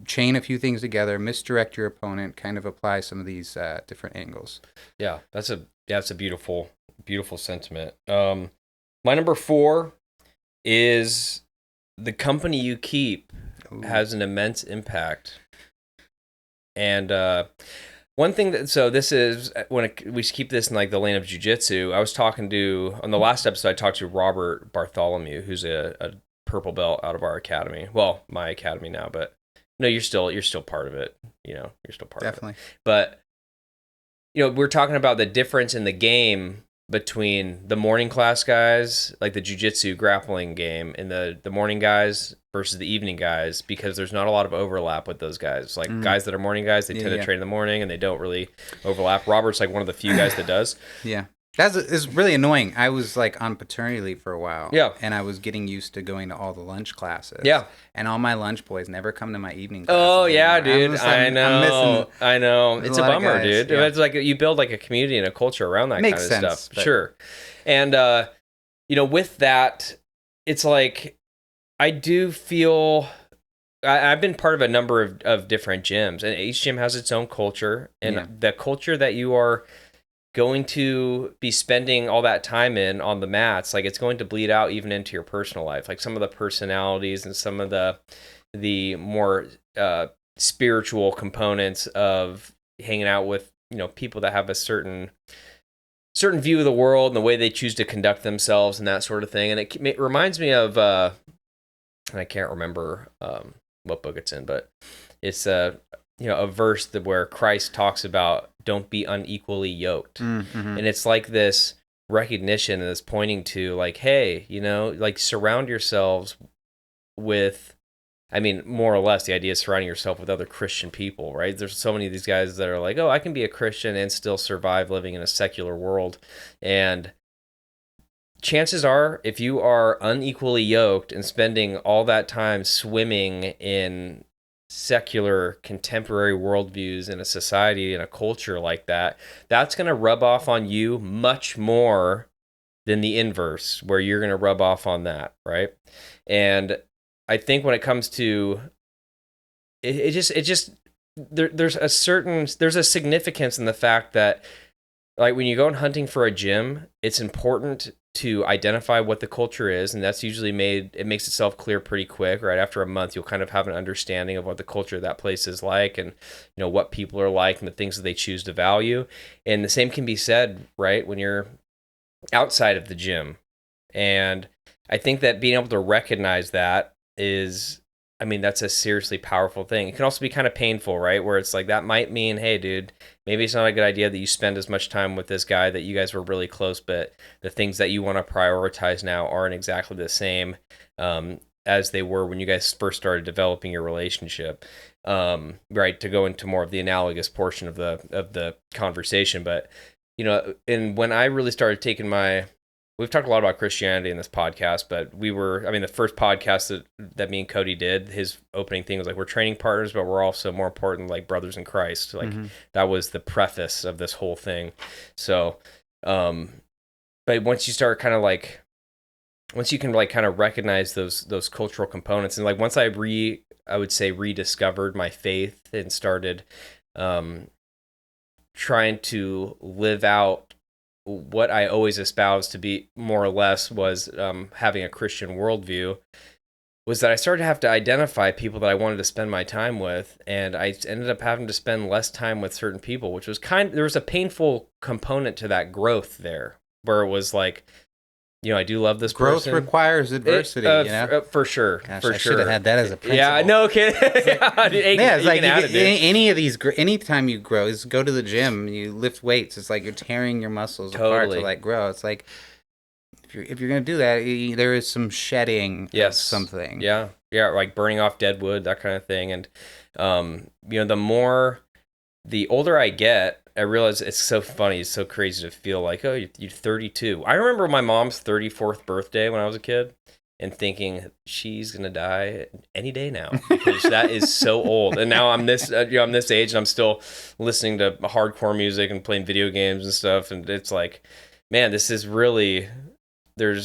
chain a few things together, misdirect your opponent, kind of apply some of these different angles. Yeah, that's a beautiful sentiment. My number 4 is the company you keep has an immense impact. And one thing this is when we keep this in like the lane of jiu-jitsu. I was talking to, on the last episode, I talked to Robert Bartholomew, who's a purple belt out of our academy. Well, my academy now, but no, you're still part of it. You're still part Definitely. of it. But we're talking about the difference in the game between the morning class guys, like the jiu-jitsu grappling game, and the morning guys versus the evening guys, because there's not a lot of overlap with those guys. Like guys that are morning guys, they tend to train in the morning and they don't really overlap. Robert's like one of the few guys that does. Yeah. It's really annoying. I was like on paternity leave for a while. Yeah. And I was getting used to going to all the lunch classes. Yeah. And all my lunch boys never come to my evening classes. Oh, yeah, anymore. dude. I know. It's a bummer, dude. Yeah. It's like you build like a community and a culture around that Makes kind of sense, stuff. But... Sure. And, with that, it's like I do feel... I've been part of a number of different gyms, and each gym has its own culture. And the culture that you are going to be spending all that time on the mats, like it's going to bleed out even into your personal life. Like some of the personalities and some of the more spiritual components of hanging out with people that have a certain view of the world and the way they choose to conduct themselves and that sort of thing. And it reminds me of I can't remember what book it's in, but it's a verse where Christ talks about don't be unequally yoked. Mm-hmm. And it's like this recognition and this pointing to like, hey, you know, like surround yourselves with, I mean, more or less the idea is surrounding yourself with other Christian people, right? There's so many of these guys that are like, oh, I can be a Christian and still survive living in a secular world. And chances are, if you are unequally yoked and spending all that time swimming in secular contemporary worldviews in a society and a culture like that, that's going to rub off on you much more than the inverse, where you're going to rub off on that, right? And I think when it comes to there's a significance in the fact that, like, when you go hunting for a gym, it's important to identify what the culture is, and that's usually it makes itself clear pretty quick. Right after a month, you'll kind of have an understanding of what the culture of that place is like, and you know what people are like and the things that they choose to value. And the same can be said, right, when you're outside of the gym. And I think that being able to recognize that is, I mean, that's a seriously powerful thing. It can also be kind of painful, right? Where it's like, that might mean, hey, dude, maybe it's not a good idea that you spend as much time with this guy that you guys were really close, but the things that you want to prioritize now aren't exactly the same as they were when you guys first started developing your relationship. Right, to go into more of the analogous portion of the conversation. But, you know, and when I really started taking we've talked a lot about Christianity in this podcast, but the first podcast that me and Cody did, his opening thing was like, we're training partners, but we're also more important, like brothers in Christ. Like that was the preface of this whole thing. So, but once you start kind of like, once you can like kind of recognize those cultural components, and like once I would say rediscovered my faith and started trying to live out what I always espoused to be more or less was having a Christian worldview, was that I started to have to identify people that I wanted to spend my time with, and I ended up having to spend less time with certain people, which was there was a painful component to that growth there, where it was like, you know, I do love this person. Growth requires adversity, you know? For sure. Gosh, for I sure. should have had that as a principle. Yeah, no kidding. It's like any of these, anytime you grow, is go to the gym, you lift weights. It's like you're tearing your muscles apart to like grow. It's like, if you're gonna do that, there is some shedding of something. Yeah, like burning off dead wood, that kind of thing. And you know, the older I get, I realize it's so funny, it's so crazy to feel like, oh, you're 32. I remember my mom's 34th birthday when I was a kid, and thinking she's gonna die any day now, because that is so old. And now I'm this age, and I'm still listening to hardcore music and playing video games and stuff. And it's like, man, this is really, there's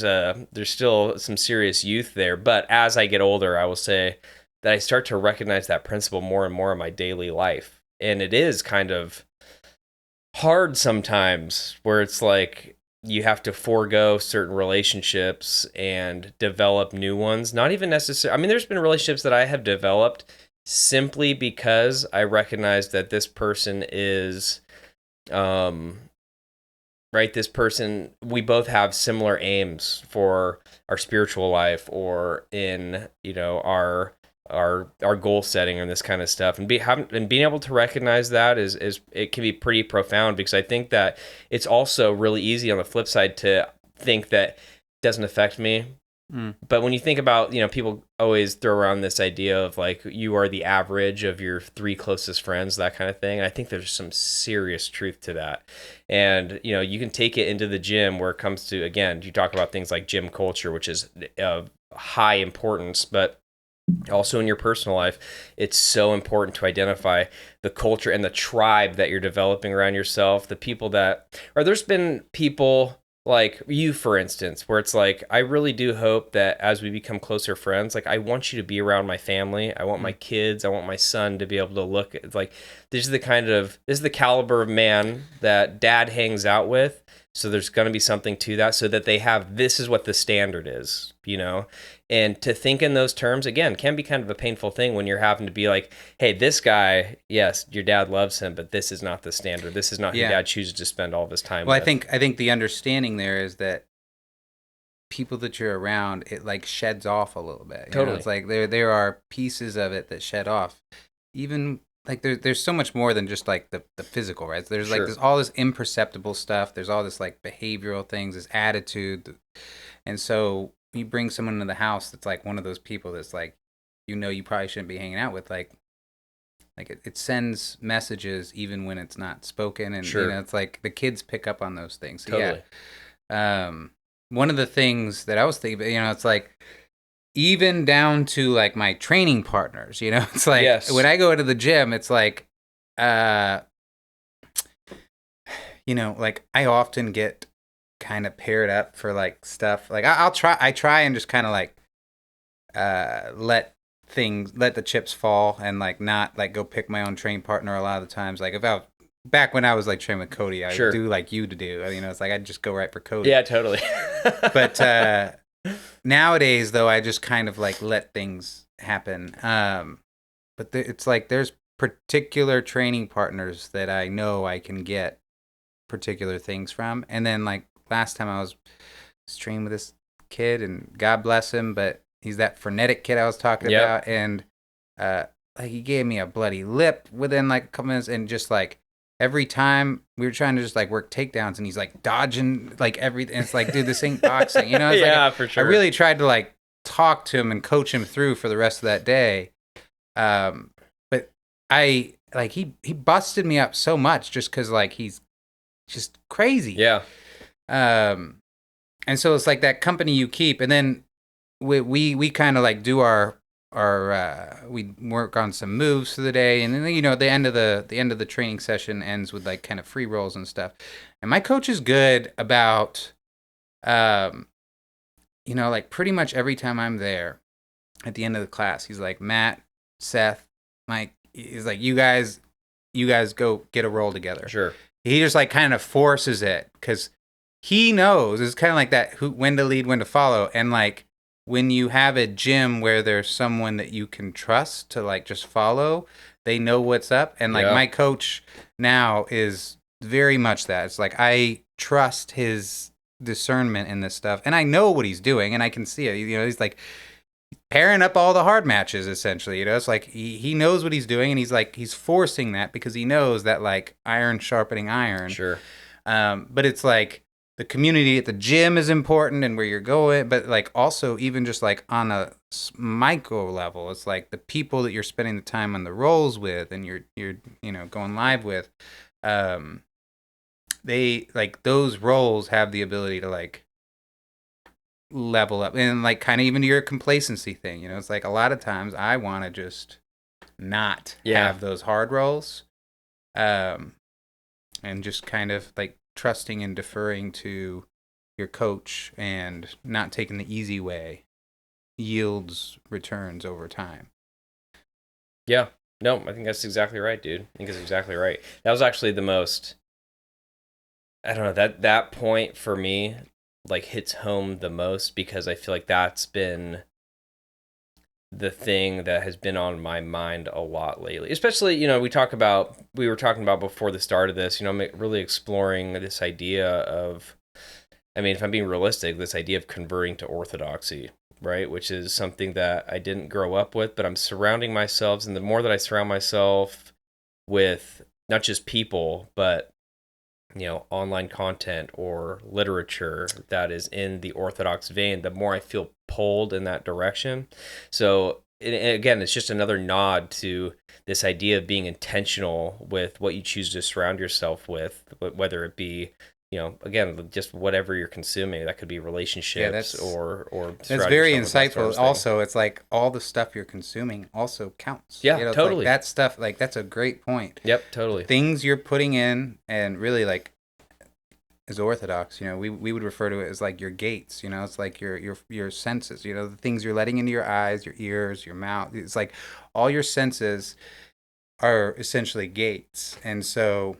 still some serious youth there. But as I get older, I will say that I start to recognize that principle more and more in my daily life. And it is kind of hard sometimes, where it's like you have to forego certain relationships and develop new ones. Not even necessarily, I mean, there's been relationships that I have developed simply because I recognize that this person is, right, this person, we both have similar aims for our spiritual life, or in, you know, our goal setting and this kind of stuff, and being able to recognize that is it can be pretty profound, because I think that it's also really easy on the flip side to think that it doesn't affect me. But when you think about, you know, people always throw around this idea of like, you are the average of your 3 closest friends, that kind of thing. And I think there's some serious truth to that. And, you know, you can take it into the gym, where it comes to, again, you talk about things like gym culture, which is of high importance, but also in your personal life, it's so important to identify the culture and the tribe that you're developing around yourself. The people that, or there's been people like you, for instance, where it's like, I really do hope that as we become closer friends, like, I want you to be around my family. I want my kids, I want my son to be able to look at, like, this is the caliber of man that dad hangs out with. So there's going to be something to that, so that they have, this is what the standard is, you know? And to think in those terms, again, can be kind of a painful thing when you're having to be like, hey, this guy, yes, your dad loves him, but this is not the standard. This is not who dad chooses to spend all of his time with. I think the understanding there is that people that you're around, it like sheds off a little bit. Totally. You know, it's like there are pieces of it that shed off. Even like there's so much more than just like the physical, right? There's like Sure. there's all this imperceptible stuff. There's all this like behavioral things, this attitude, and so you bring someone into the house that's like one of those people that's like, you probably shouldn't be hanging out with, like it sends messages even when it's not spoken, and Sure. it's like the kids pick up on those things. So, Totally. yeah. One of the things that I was thinking, it's like even down to like my training partners, it's like when I go to the gym, it's like, like I often get kind of paired up for like stuff. Like I try and just kind of like let the chips fall and like not like go pick my own train partner a lot of the times. Like back when I was like training with Cody, I would do like you to do. It's like I'd just go right for Cody. Yeah, totally. But nowadays, though, I just kind of like let things happen. But it's like there's particular training partners that I know I can get particular things from. And then like last time I was training with this kid, and God bless him, but he's that frenetic kid I was talking about, and like he gave me a bloody lip within like a couple minutes, and just like every time we were trying to just like work takedowns, and he's like dodging like everything. It's like, dude, this ain't boxing, It's yeah, like, for sure. I really tried to like talk to him and coach him through for the rest of that day, but I like he busted me up so much just because like he's just crazy. Yeah. And so it's like that company you keep, and then we kind of like do our we work on some moves for the day, and then the end of the training session ends with like kind of free rolls and stuff. And my coach is good about like pretty much every time I'm there at the end of the class, he's like, Matt, Seth, Mike, he's like, you guys go get a roll together. Sure. He just like kind of forces it because he knows it's kind of like that, when to lead, when to follow. And like when you have a gym where there's someone that you can trust to like just follow, they know what's up. And like my coach now is very much that. It's like I trust his discernment in this stuff, and I know what he's doing, and I can see it. He's like pairing up all the hard matches essentially. It's like he knows what he's doing, and he's forcing that because he knows that like iron sharpening iron. Sure. But it's like the community at the gym is important and where you're going, but like also even just like on a micro level, it's like the people that you're spending the time on the rolls with and you're going live with, they like those roles have the ability to like level up, and like kind of even to your complacency thing, it's like a lot of times I want to just not have those hard rolls, and just kind of like trusting and deferring to your coach and not taking the easy way yields returns over time. Yeah. No, I think that's exactly right, dude. I think that's exactly right. That was actually the most, I don't know, that point for me like hits home the most, because I feel like that's been the thing that has been on my mind a lot lately. Especially, we were talking about before the start of this, I'm really exploring this idea of, I mean, if I'm being realistic, this idea of converting to orthodoxy, right? Which is something that I didn't grow up with, but I'm surrounding myself, and the more that I surround myself with not just people, but online content or literature that is in the orthodox vein, the more I feel pulled in that direction. So and again, it's just another nod to this idea of being intentional with what you choose to surround yourself with, whether it be, again, just whatever you're consuming. That could be relationships or that's very insightful. Also, it's like all the stuff you're consuming also counts. Yeah, totally. Like that stuff, like that's a great point. Yep, totally. Things you're putting in, and really like as orthodox, we would refer to it as like your gates. It's like your senses. The things you're letting into your eyes, your ears, your mouth. It's like all your senses are essentially gates, and so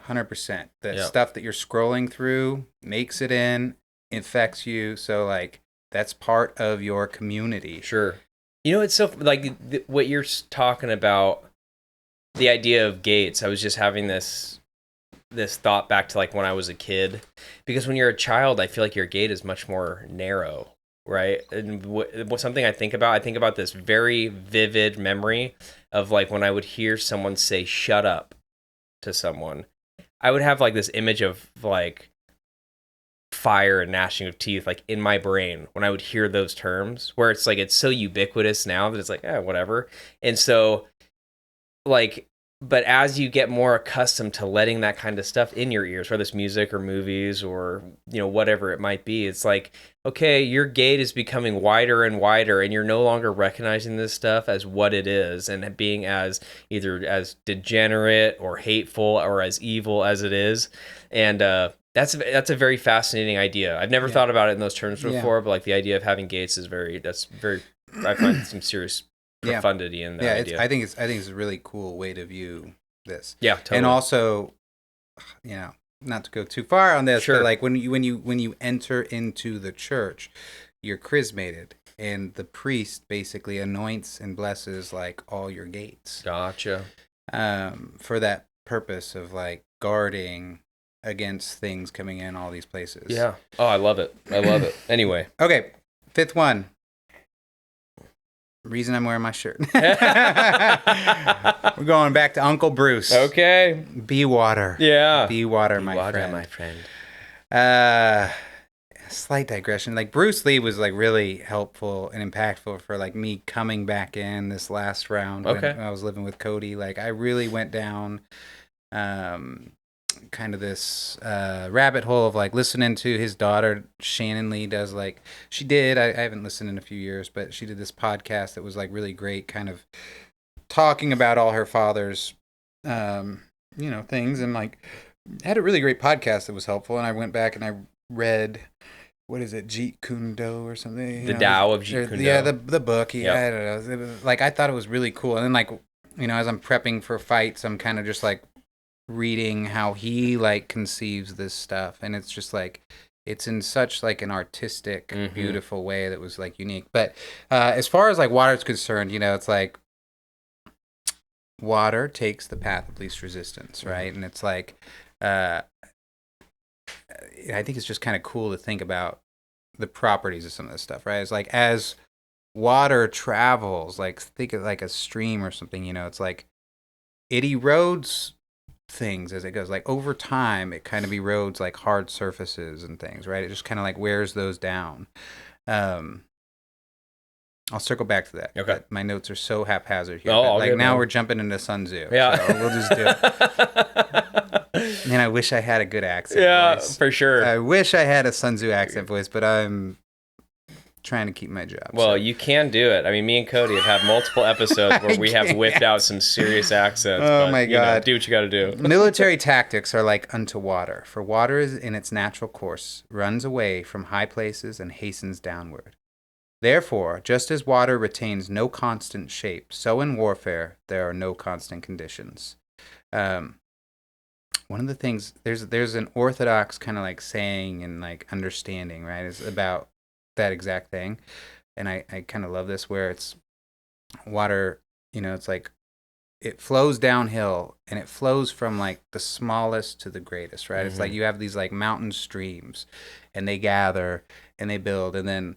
100%. The stuff that you're scrolling through makes it in, infects you. So like that's part of your community. Sure. It's so like what you're talking about, the idea of gates. I was just having this thought back to like when I was a kid, because when you're a child, I feel like your gate is much more narrow, right? And something I think about this very vivid memory of like when I would hear someone say "shut up" to someone. I would have like this image of like fire and gnashing of teeth like in my brain when I would hear those terms, where it's like it's so ubiquitous now that it's like whatever. And so like, but as you get more accustomed to letting that kind of stuff in your ears, whether it's music or movies or, you know, whatever it might be, it's like, okay, your gate is becoming wider and wider, and you're no longer recognizing this stuff as what it is and being as either as degenerate or hateful or as evil as it is. And that's a very fascinating idea. I've never thought about it in those terms before, but like the idea of having gates is I find some serious profundity in that idea. I think it's a really cool way to view this. Yeah, totally. And also, you know, not to go too far on this, but like when you enter into the church, you're chrismated, and the priest basically anoints and blesses like all your gates. Gotcha. For that purpose of like guarding against things coming in all these places. Yeah. Oh, I love it. Anyway. Okay, fifth one. Reason I'm wearing my shirt. We're going back to Uncle Bruce. Okay. Be water. Yeah. Be water, my friend. Slight digression. Like Bruce Lee was like really helpful and impactful for like me coming back in this last round when I was living with Cody. Like I really went down kind of this rabbit hole of like listening to his daughter Shannon Lee does like she did I haven't listened in a few years, but she did this podcast that was like really great, kind of talking about all her father's you know things, and like had a really great podcast that was helpful. And I went back and I read, what is it, Jeet Kune Do or something, the Tao of Jeet Kune Do. Yeah, the book. I don't know, it was, like I thought it was really cool. And then like, you know, as I'm prepping for fights, I'm kind of just like reading how he like conceives this stuff, and it's just like it's in such like an artistic beautiful way that was like unique. But as far as like water is concerned, you know, it's like water takes the path of least resistance, right? And it's like I think it's just kind of cool to think about the properties of some of this stuff, right? It's like as water travels, like think of like a stream or something, you know, it's like it erodes things as it goes. Like over time it kind of erodes like hard surfaces and things, right? It just kind of like wears those down. I'll circle back to that. Okay. My notes are so haphazard here. Like now we're jumping into Sun Tzu. Yeah. So we'll just do it. Man, I wish I had a good accent voice. For sure. I wish I had a Sun Tzu accent voice, but I'm trying to keep my job. Well, you can do it. I mean, me and Cody have had multiple episodes where we have whipped out some serious accents. Oh, but, my God. You know, do what you got to do. Military tactics are like unto water, for water is in its natural course, runs away from high places and hastens downward. Therefore, just as water retains no constant shape, so in warfare there are no constant conditions. One of the things, there's an orthodox kind of like saying and like understanding, right, is about that exact thing. And I kind of love this, where it's water, you know, it's like it flows downhill, and it flows from like the smallest to the greatest, right? It's like you have these like mountain streams, and they gather and they build, and then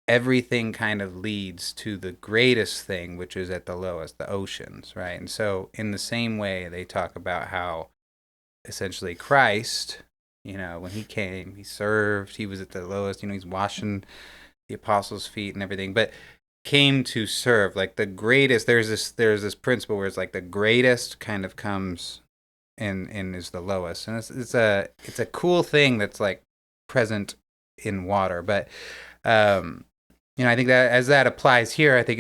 everything kind of leads to the greatest thing, which is at the lowest, the oceans, right? And so in the same way, they talk about how essentially Christ, you know, when he came, he served, he was at the lowest, you know, he's washing the apostles' feet and everything, but came to serve. Like the greatest, there's this principle where it's like the greatest kind of comes and is the lowest. And it's a cool thing that's like present in water. But you know, I think that as that applies here, I think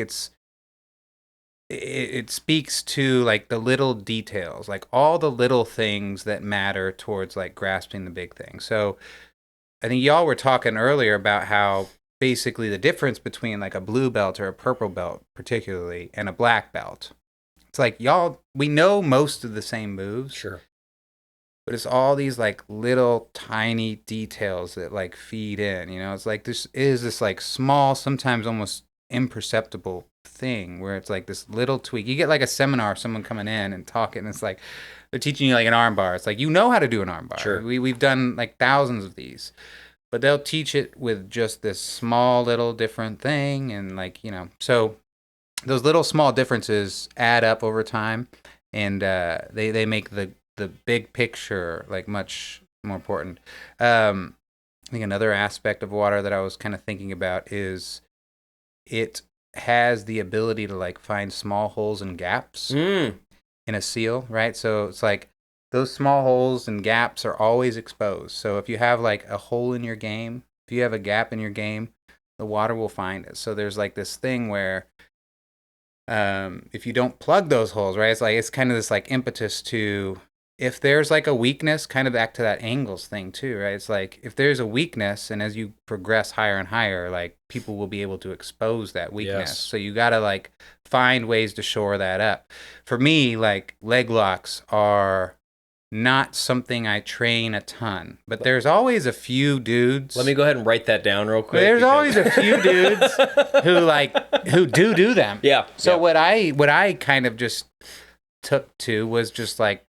it speaks to like the little details, like all the little things that matter towards like grasping the big thing. So I think y'all were talking earlier about how basically the difference between like a blue belt or a purple belt particularly and a black belt, it's like we know most of the same moves. Sure. But it's all these like little tiny details that like feed in, you know. It's like this like small, sometimes almost imperceptible thing where it's like this little tweak. You get like a seminar, someone coming in and talking, and it's like they're teaching you like an arm bar. It's like, you know how to do an arm bar. Sure. We've done like thousands of these. but they'll teach it with just this small little different thing. And like, so those little small differences add up over time, and they make the big picture like much more important. I think another aspect of water that I was kind of thinking about is it has the ability to like find small holes and gaps in a seal, right? So it's like those small holes and gaps are always exposed. So if you have like a hole in your game, if you have a gap in your game, the water will find it. So there's like this thing where if you don't plug those holes, right? It's kind of this like impetus to, if there's like a weakness, kind of back to that angles thing too, right? It's like if there's a weakness, and as you progress higher and higher, like people will be able to expose that weakness. Yes. So you got to like find ways to shore that up. For me, like leg locks are not something I train a ton, but there's always a few dudes. Let me go ahead and write that down real quick. There's always a few dudes who do them. Yeah. So what I kind of just took to was just like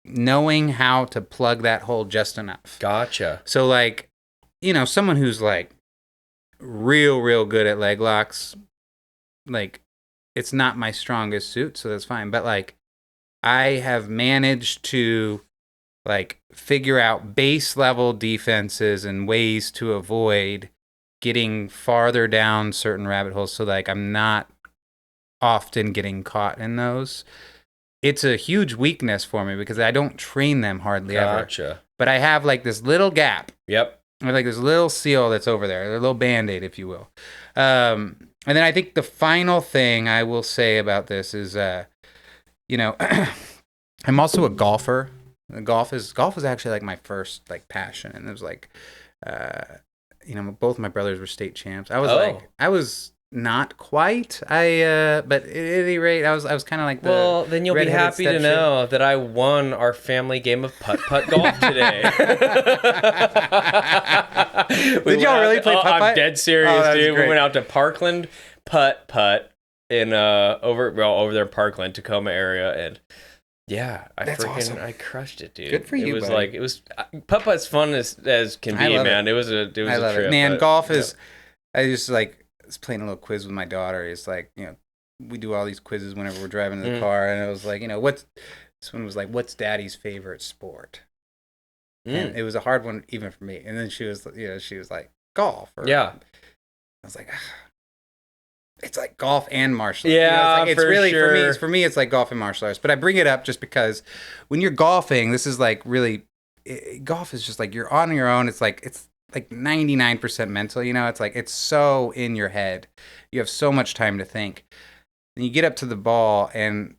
knowing how to plug that hole just enough. Gotcha. So like, someone who's like real good at leg locks, like it's not my strongest suit, so that's fine. But like I have managed to like figure out base level defenses and ways to avoid getting farther down certain rabbit holes, so like I'm not often getting caught in those. It's a huge weakness for me because I don't train them hardly ever. Gotcha. But I have like this little gap. Yep. Or like this little seal that's over there, a little Band-Aid, if you will. And then I think the final thing I will say about this is, I'm also a golfer. Golf is actually like my first like passion, and it was like, both my brothers were state champs. I was not quite. But at any rate, I was kind of like the. Well, then you'll be happy to know that I won our family game of putt golf today. Did y'all really play putt? I'm dead serious, dude. Great. We went out to Parkland putt in over there in Parkland, Tacoma area, and yeah, awesome. I crushed it, dude. Good for you. It was putt's fun as can be, man. It was a trip. Man, golf is. I just like. Was playing a little quiz with my daughter. It's like, we do all these quizzes whenever we're driving in the car, and it was like, this one was like, what's daddy's favorite sport? And it was a hard one even for me. And then she was like, golf. Yeah. I was like, it's like golf and martial arts. Yeah, it's really sure. For me, it's like golf and martial arts. But I bring it up just because when you're golfing, this is like really, golf is just like you're on your own. It's like 99% mental, it's like it's so in your head. You have so much time to think. And you get up to the ball, and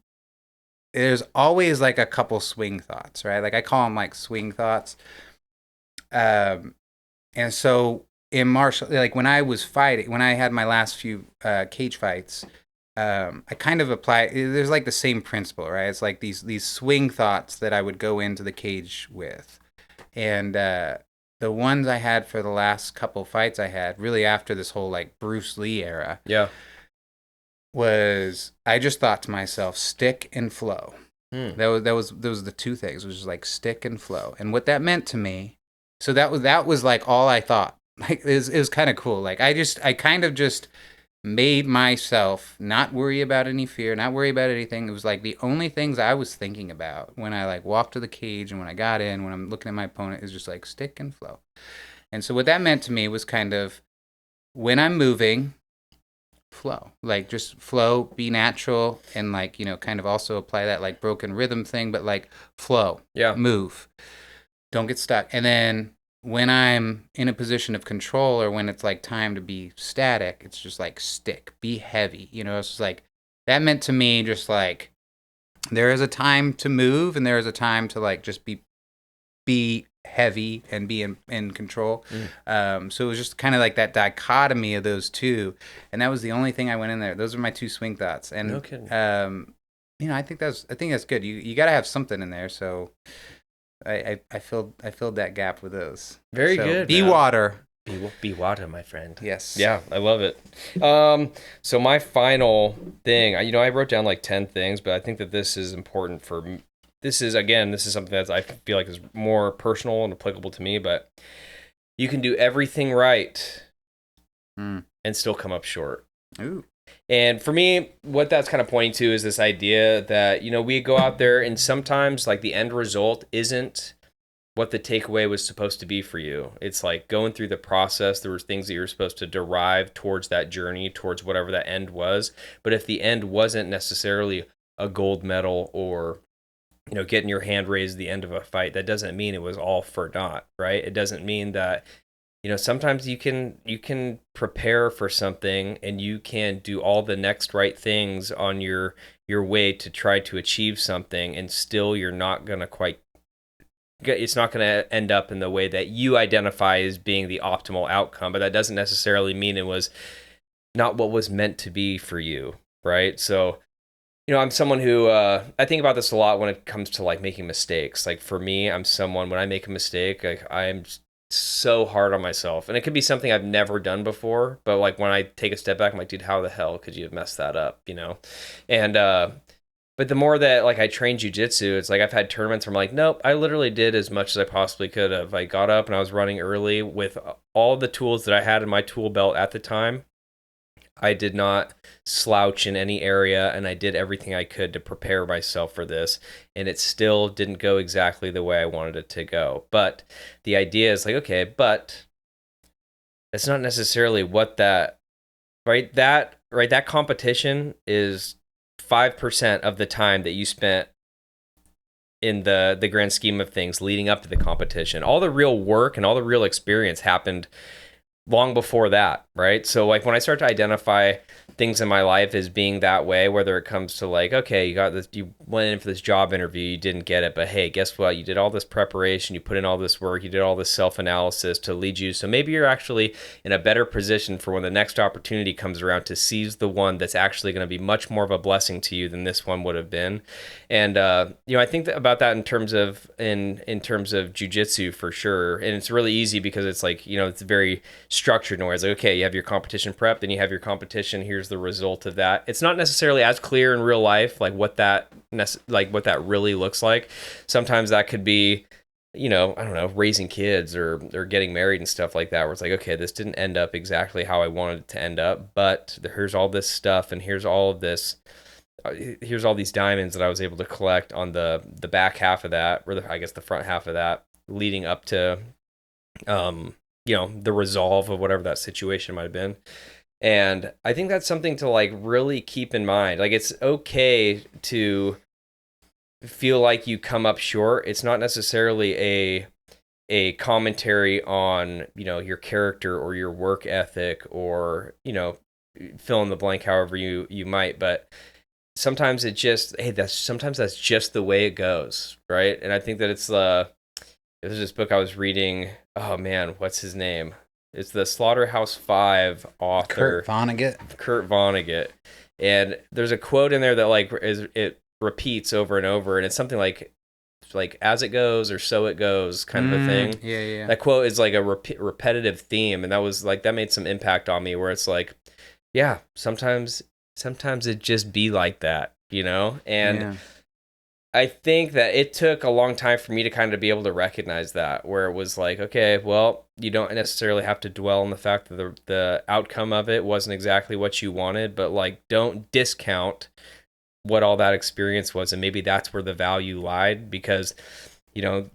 there's always like a couple swing thoughts, right? Like I call them like swing thoughts. And so in martial, like when I was fighting, when I had my last few cage fights, I kind of apply. There's like the same principle, right? It's like these swing thoughts that I would go into the cage with, and the ones I had for the last couple fights I had, really after this whole like Bruce Lee era, was I just thought to myself, stick and flow. That was the two things. It was just like stick and flow, and what that meant to me. So that was like all I thought. Like it was kind of cool. Like I kind of just made myself not worry about any fear, not worry about anything. It was like the only things I was thinking about when I like walked to the cage and when I got in, when I'm looking at my opponent, is just like stick and flow. And so what that meant to me was kind of when I'm moving, flow, like just flow, be natural, and like, kind of also apply that like broken rhythm thing, but like flow, move, don't get stuck. And then when I'm in a position of control, or when it's like time to be static, it's just like stick, be heavy. It's just like that meant to me just like there is a time to move, and there is a time to like just be heavy and be in control. So it was just kind of like that dichotomy of those two, and that was the only thing I went in there. Those are my two swing thoughts. And no kidding. I think that's good. You got to have something in there. So I filled that gap with those. Very good. Be water. Be water, my friend. Yes. Yeah, I love it. So my final thing, I wrote down like 10 things, but I think that this is important for me. This is something that I feel like is more personal and applicable to me, but you can do everything right and still come up short. Ooh. And for me, what that's kind of pointing to is this idea that, we go out there and sometimes like the end result isn't what the takeaway was supposed to be for you. It's like going through the process. There were things that you were supposed to derive towards that journey, towards whatever that end was. But if the end wasn't necessarily a gold medal or, getting your hand raised at the end of a fight, that doesn't mean it was all for naught, right? It doesn't mean that, sometimes you can prepare for something and you can do all the next right things on your way to try to achieve something, and still you're not going to quite, it's not going to end up in the way that you identify as being the optimal outcome. But that doesn't necessarily mean it was not what was meant to be for you, right? So, I'm someone who, I think about this a lot when it comes to like making mistakes. Like for me, I'm someone, when I make a mistake, like I'm so hard on myself, and it could be something I've never done before, but like when I take a step back, I'm like, dude, how the hell could you have messed that up, and but the more that like I train jiu-jitsu, it's like I've had tournaments where I'm like, nope, I literally did as much as I possibly could have. I got up and I was running early with all the tools that I had in my tool belt at the time. I did not slouch in any area, and I did everything I could to prepare myself for this, and it still didn't go exactly the way I wanted it to go. But the idea is like, okay, but it's not necessarily what that competition is 5% of the time that you spent in the grand scheme of things leading up to the competition. All the real work and all the real experience happened long before that, right? So like when I start to identify things in my life as being that way, whether it comes to like, okay, you went in for this job interview, you didn't get it, but hey, guess what? You did all this preparation, you put in all this work, you did all this self-analysis to lead you. So maybe you're actually in a better position for when the next opportunity comes around to seize the one that's actually going to be much more of a blessing to you than this one would have been. And I think about that in terms of jiu-jitsu for sure. And it's really easy because it's like, it's very structured in ways like, okay, you have your competition prep, then you have your competition, here's the result of that. It's not necessarily as clear in real life like what that really looks like. Sometimes that could be, I don't know, raising kids or getting married and stuff like that, where it's like, okay, this didn't end up exactly how I wanted it to end up, but here's all this stuff, and here's all these diamonds that I was able to collect on the back half of that, or I guess the front half of that, leading up to the resolve of whatever that situation might have been. And I think that's something to like really keep in mind. Like it's okay to feel like you come up short. It's not necessarily a commentary on, your character or your work ethic or, fill in the blank however you might, but sometimes it just, hey, sometimes that's just the way it goes, right? And I think that there's this book I was reading. Oh man, what's his name? It's the Slaughterhouse-5 author. Kurt Vonnegut. And there's a quote in there that like it repeats over and over, and it's something like as it goes or so it goes kind of a thing. Yeah. That quote is like a repetitive theme, and that was like, that made some impact on me, where it's like, yeah, sometimes it just be like that, And yeah. I think that it took a long time for me to kind of be able to recognize that, where it was like, okay, well, you don't necessarily have to dwell on the fact that the outcome of it wasn't exactly what you wanted, but like, don't discount what all that experience was. And maybe that's where the value lied, because,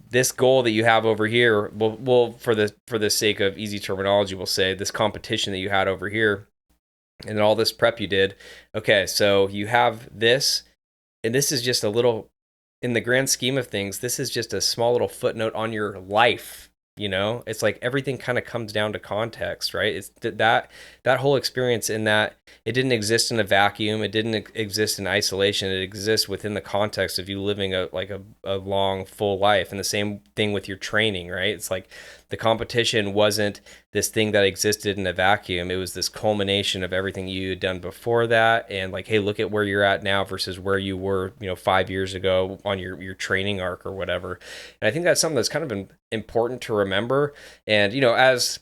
this goal that you have over here, we'll for the sake of easy terminology, we'll say this competition that you had over here and all this prep you did. Okay, so you have this, and this is just a little, in the grand scheme of things, this is just a small little footnote on your life. It's like everything kind of comes down to context, right? It's that whole experience, in that it didn't exist in a vacuum. It didn't exist in isolation. It exists within the context of you living a long, full life. And the same thing with your training, right? It's like the competition wasn't this thing that existed in a vacuum. It was this culmination of everything you had done before that. And like, hey, look at where you're at now versus where you were, 5 years ago on your training arc or whatever. And I think that's something that's kind of important to remember. And, as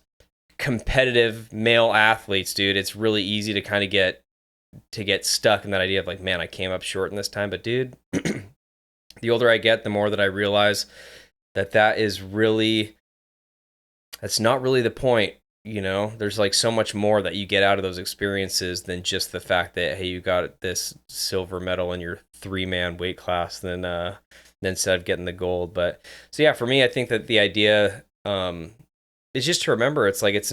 competitive male athletes, dude, it's really easy to kind of get stuck in that idea of like, man, I came up short in this time. But dude, the older I get, the more that I realize that is really that's not really the point. There's like so much more that you get out of those experiences than just the fact that, hey, you got this silver medal in your 3-man weight class than instead of getting the gold. But so yeah, for me, I think that the idea is just to remember, it's like it's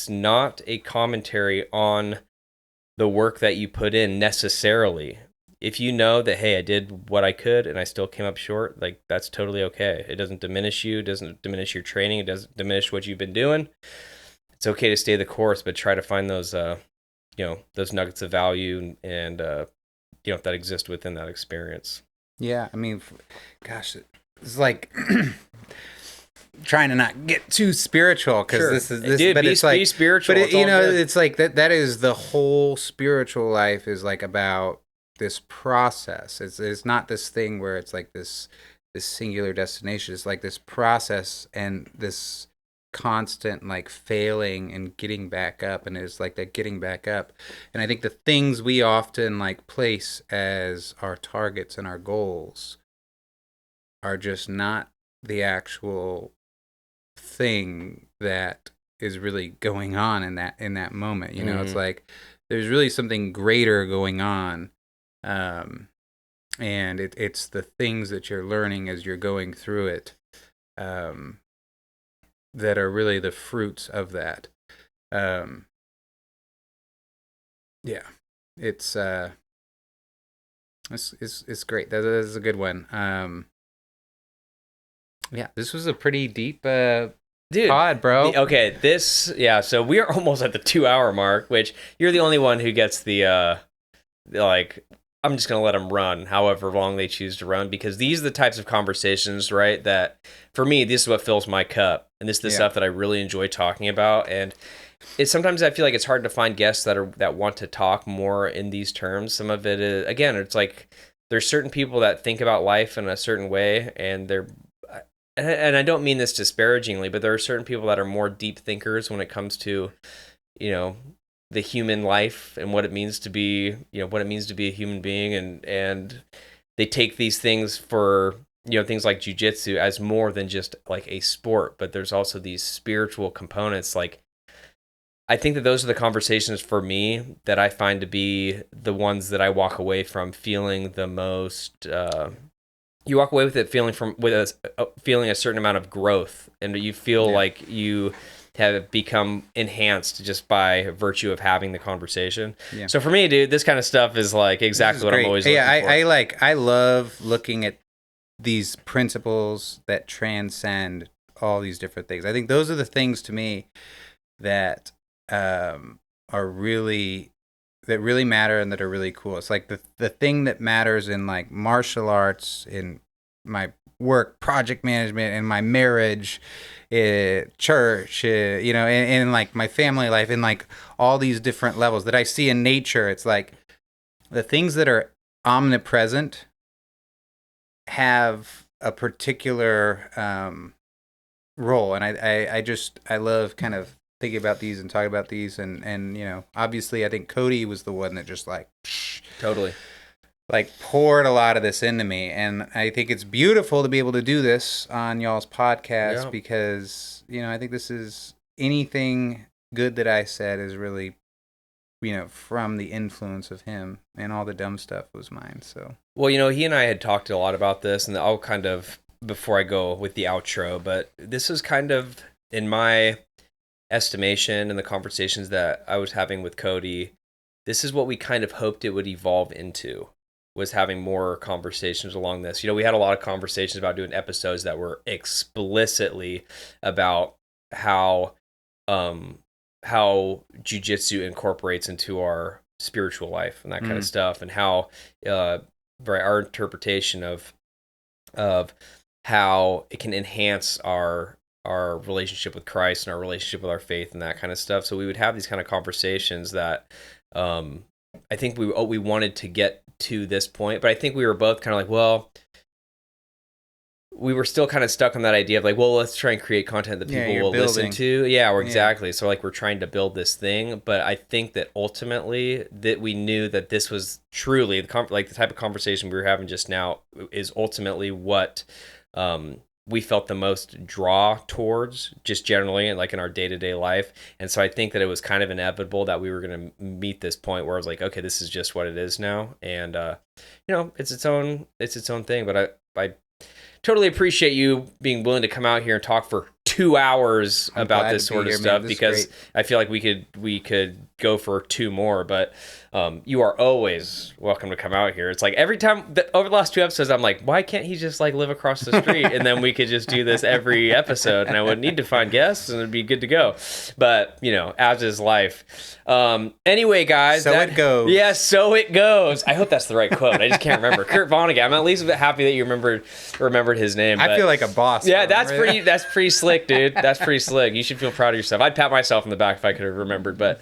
not a commentary on the work that you put in necessarily. If you know that, hey, I did what I could and I still came up short, like that's totally okay. It doesn't diminish you, it doesn't diminish your training, it doesn't diminish what you've been doing. It's okay to stay the course, but try to find those those nuggets of value and that exist within that experience. Yeah, I mean, gosh, it's like trying to not get too spiritual because Sure. this, Dude, but it's like be spiritual. But it's all good. it's like that is the whole spiritual life is like about this process. It's not this thing where it's like this singular destination. It's like this process and this constant like failing and getting back up, and it's like that getting back up. And I think the things we often like place as our targets and our goals are just not the actual thing that is really going on in that moment. It's like there's really something greater going on, and it's the things that you're learning as you're going through it, that are really the fruits of that. Yeah, it's great. That is a good one. Yeah, this was a pretty deep pod, bro. So we are almost at the 2-hour mark, which you're the only one who gets the like, I'm just gonna let them run however long they choose to run, because these are the types of conversations, right, that for me, this is what fills my cup, and this is the stuff that I really enjoy talking about. And it's sometimes I feel like it's hard to find guests that want to talk more in these terms. Some of it is, again, it's like there's certain people that think about life in a certain way, and and I don't mean this disparagingly, but there are certain people that are more deep thinkers when it comes to, the human life and what it means to be, a human being, and they take these things for, things like jiu-jitsu as more than just like a sport, but there's also these spiritual components. Like, I think that those are the conversations for me that I find to be the ones that I walk away from feeling the most. You walk away with it feeling feeling a certain amount of growth, and you feel like you have become enhanced just by virtue of having the conversation. Yeah. So for me, dude, this kind of stuff is like exactly what I'm always looking for. I love looking at these principles that transcend all these different things. I think those are the things to me that really matter and that are really cool. It's like the thing that matters in like martial arts, in my work, project management, in my marriage, church, in like my family life, in like all these different levels that I see in nature. It's like the things that are omnipresent have a particular role, and I love kind of thinking about these and talking about these, and obviously I think Cody was the one that just like totally like poured a lot of this into me, and I think it's beautiful to be able to do this on y'all's podcast because I think this is anything good that I said is really from the influence of him, and all the dumb stuff was mine. So he and I had talked a lot about this, and I'll kind of, before I go with the outro, but this is kind of, in my estimation and the conversations that I was having with Cody, this is what we kind of hoped it would evolve into, was having more conversations along this. We had a lot of conversations about doing episodes that were explicitly about how jiu-jitsu incorporates into our spiritual life and that kind of stuff, and how our interpretation of how it can enhance our relationship with Christ and our relationship with our faith and that kind of stuff. So we would have these kind of conversations that I think we wanted to get to this point, but I think we were both kind of like, well, we were still kind of stuck on that idea of like, well, let's try and create content that people will listen to. Yeah, exactly. So like we're trying to build this thing, but I think that ultimately that we knew that this was truly the type of conversation we were having just now is ultimately what we felt the most draw towards, just generally, like in our day-to-day life. And so I think that it was kind of inevitable that we were going to meet this point where I was like, okay, this is just what it is now. And, it's its own thing. But I totally appreciate you being willing to come out here and talk for 2 hours about this sort of stuff, because I feel like we could go for 2 more, but you are always welcome to come out here. It's like every time over the last 2 episodes, I'm like, why can't he just like live across the street and then we could just do this every episode and I wouldn't need to find guests and it'd be good to go. But as is life. Anyway, guys, it goes. Yeah, so it goes. I hope that's the right quote. I just can't remember. Kurt Vonnegut. I'm at least a bit happy that you remembered his name. I feel like a boss. Yeah, that's pretty slick, dude. That's pretty slick. You should feel proud of yourself. I'd pat myself in the back if I could have remembered. But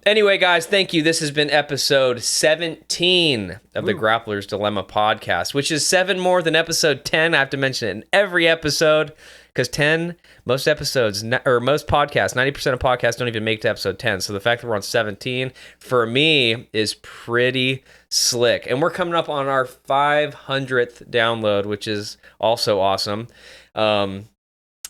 anyway, guys, thank you. This has been episode 17 of the Grappler's Dilemma podcast, which is 7 more than episode 10. I have to mention it in every episode because most podcasts, 90% of podcasts don't even make to episode 10. So the fact that we're on 17 for me is pretty slick. And we're coming up on our 500th download, which is also awesome.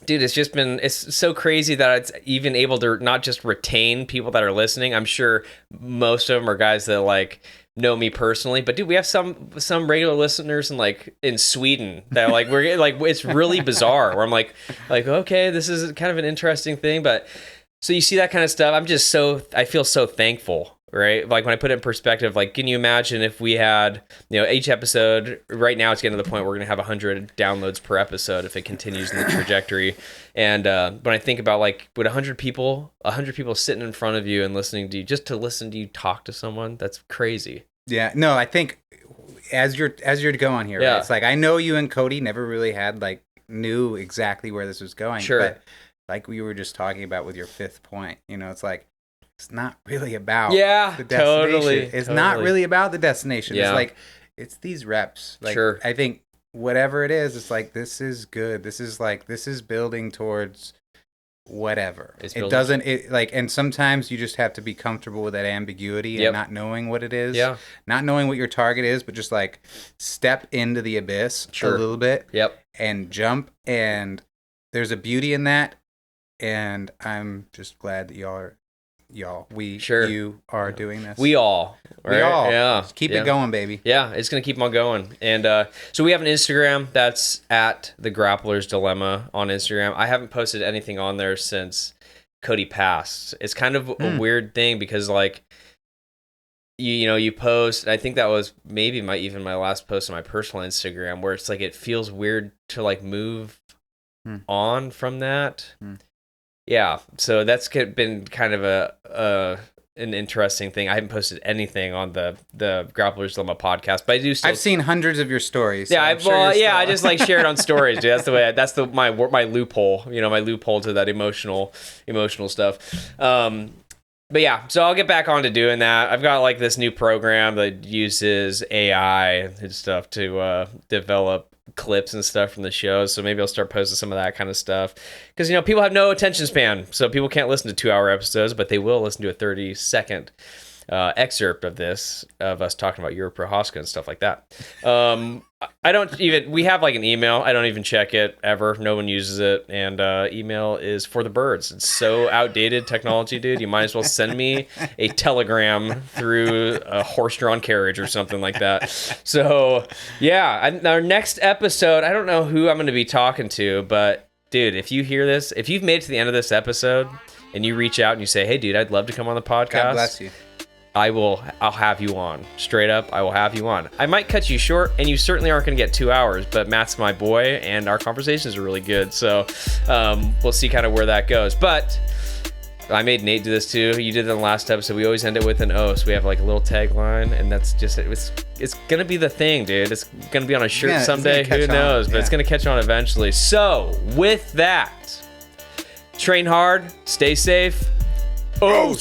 Dude, it's so crazy that it's even able to not just retain people that are listening. I'm sure most of them are guys that like know me personally, but dude, we have some regular listeners in Sweden that we're like, it's really bizarre where I'm like, okay, this is kind of an interesting thing. But so you see that kind of stuff. I feel so thankful. Right? Like when I put it in perspective, like, can you imagine if we had, each episode right now it's getting to the point where we're going to have 100 downloads per episode if it continues in the trajectory. And when I think about would 100 people sitting in front of you and listening to you, just to listen to you talk to someone, that's crazy. Yeah. No, I think as you're going here, right? It's like, I know you and Cody never really knew exactly where this was going. Sure. But like we were just talking about with your 5th point, it's like, it's not really about the destination. Totally. It's not really about the destination. Yeah. It's these reps. Sure. I think whatever it is, it's like, this is good. This is building towards whatever. And sometimes you just have to be comfortable with that ambiguity and not knowing what it is. Yeah. Not knowing what your target is, but just step into the abyss a little bit. Yep. And jump. And there's a beauty in that. And I'm just glad that you are doing this. We all. Yeah. Just keep it going, baby. Yeah, it's going to keep on going. And so we have an Instagram that's at the Grappler's Dilemma on Instagram. I haven't posted anything on there since Cody passed. It's kind of a weird thing because you post, I think that was maybe my last post on my personal Instagram, where it's it feels weird to move on from that. Yeah, so that's been kind of an interesting thing. I haven't posted anything on the Grappler's Dilemma podcast, but I do still... I've seen hundreds of your stories. Yeah, I just share it on stories, dude. That's my loophole, my loophole to that emotional stuff. But yeah, so I'll get back on to doing that. I've got this new program that uses AI and stuff to develop clips and stuff from the shows, so maybe I'll start posting some of that kind of stuff, because people have no attention span, so people can't listen to 2-hour episodes, but they will listen to a 30-second excerpt of us talking about Euro Prohaska and stuff like that. We have an email. I don't even check it ever. No one uses it. And email is for the birds. It's so outdated technology, dude. You might as well send me a telegram through a horse-drawn carriage or something like that. So yeah, our next episode, I don't know who I'm going to be talking to, but dude, if you hear this, if you've made it to the end of this episode and you reach out and you say, hey dude, I'd love to come on the podcast. God bless you. I'll have you on. Straight up, I will have you on. I might cut you short, and you certainly aren't going to get 2 hours, but Matt's my boy, and our conversations are really good, so we'll see kind of where that goes. But I made Nate do this too. You did it in the last episode. We always end it with an O, so we have a little tagline, and that's just it. It's going to be the thing, dude. It's going to be on a shirt someday. Who knows? But it's going to catch on eventually. So, with that, train hard, stay safe. Oh,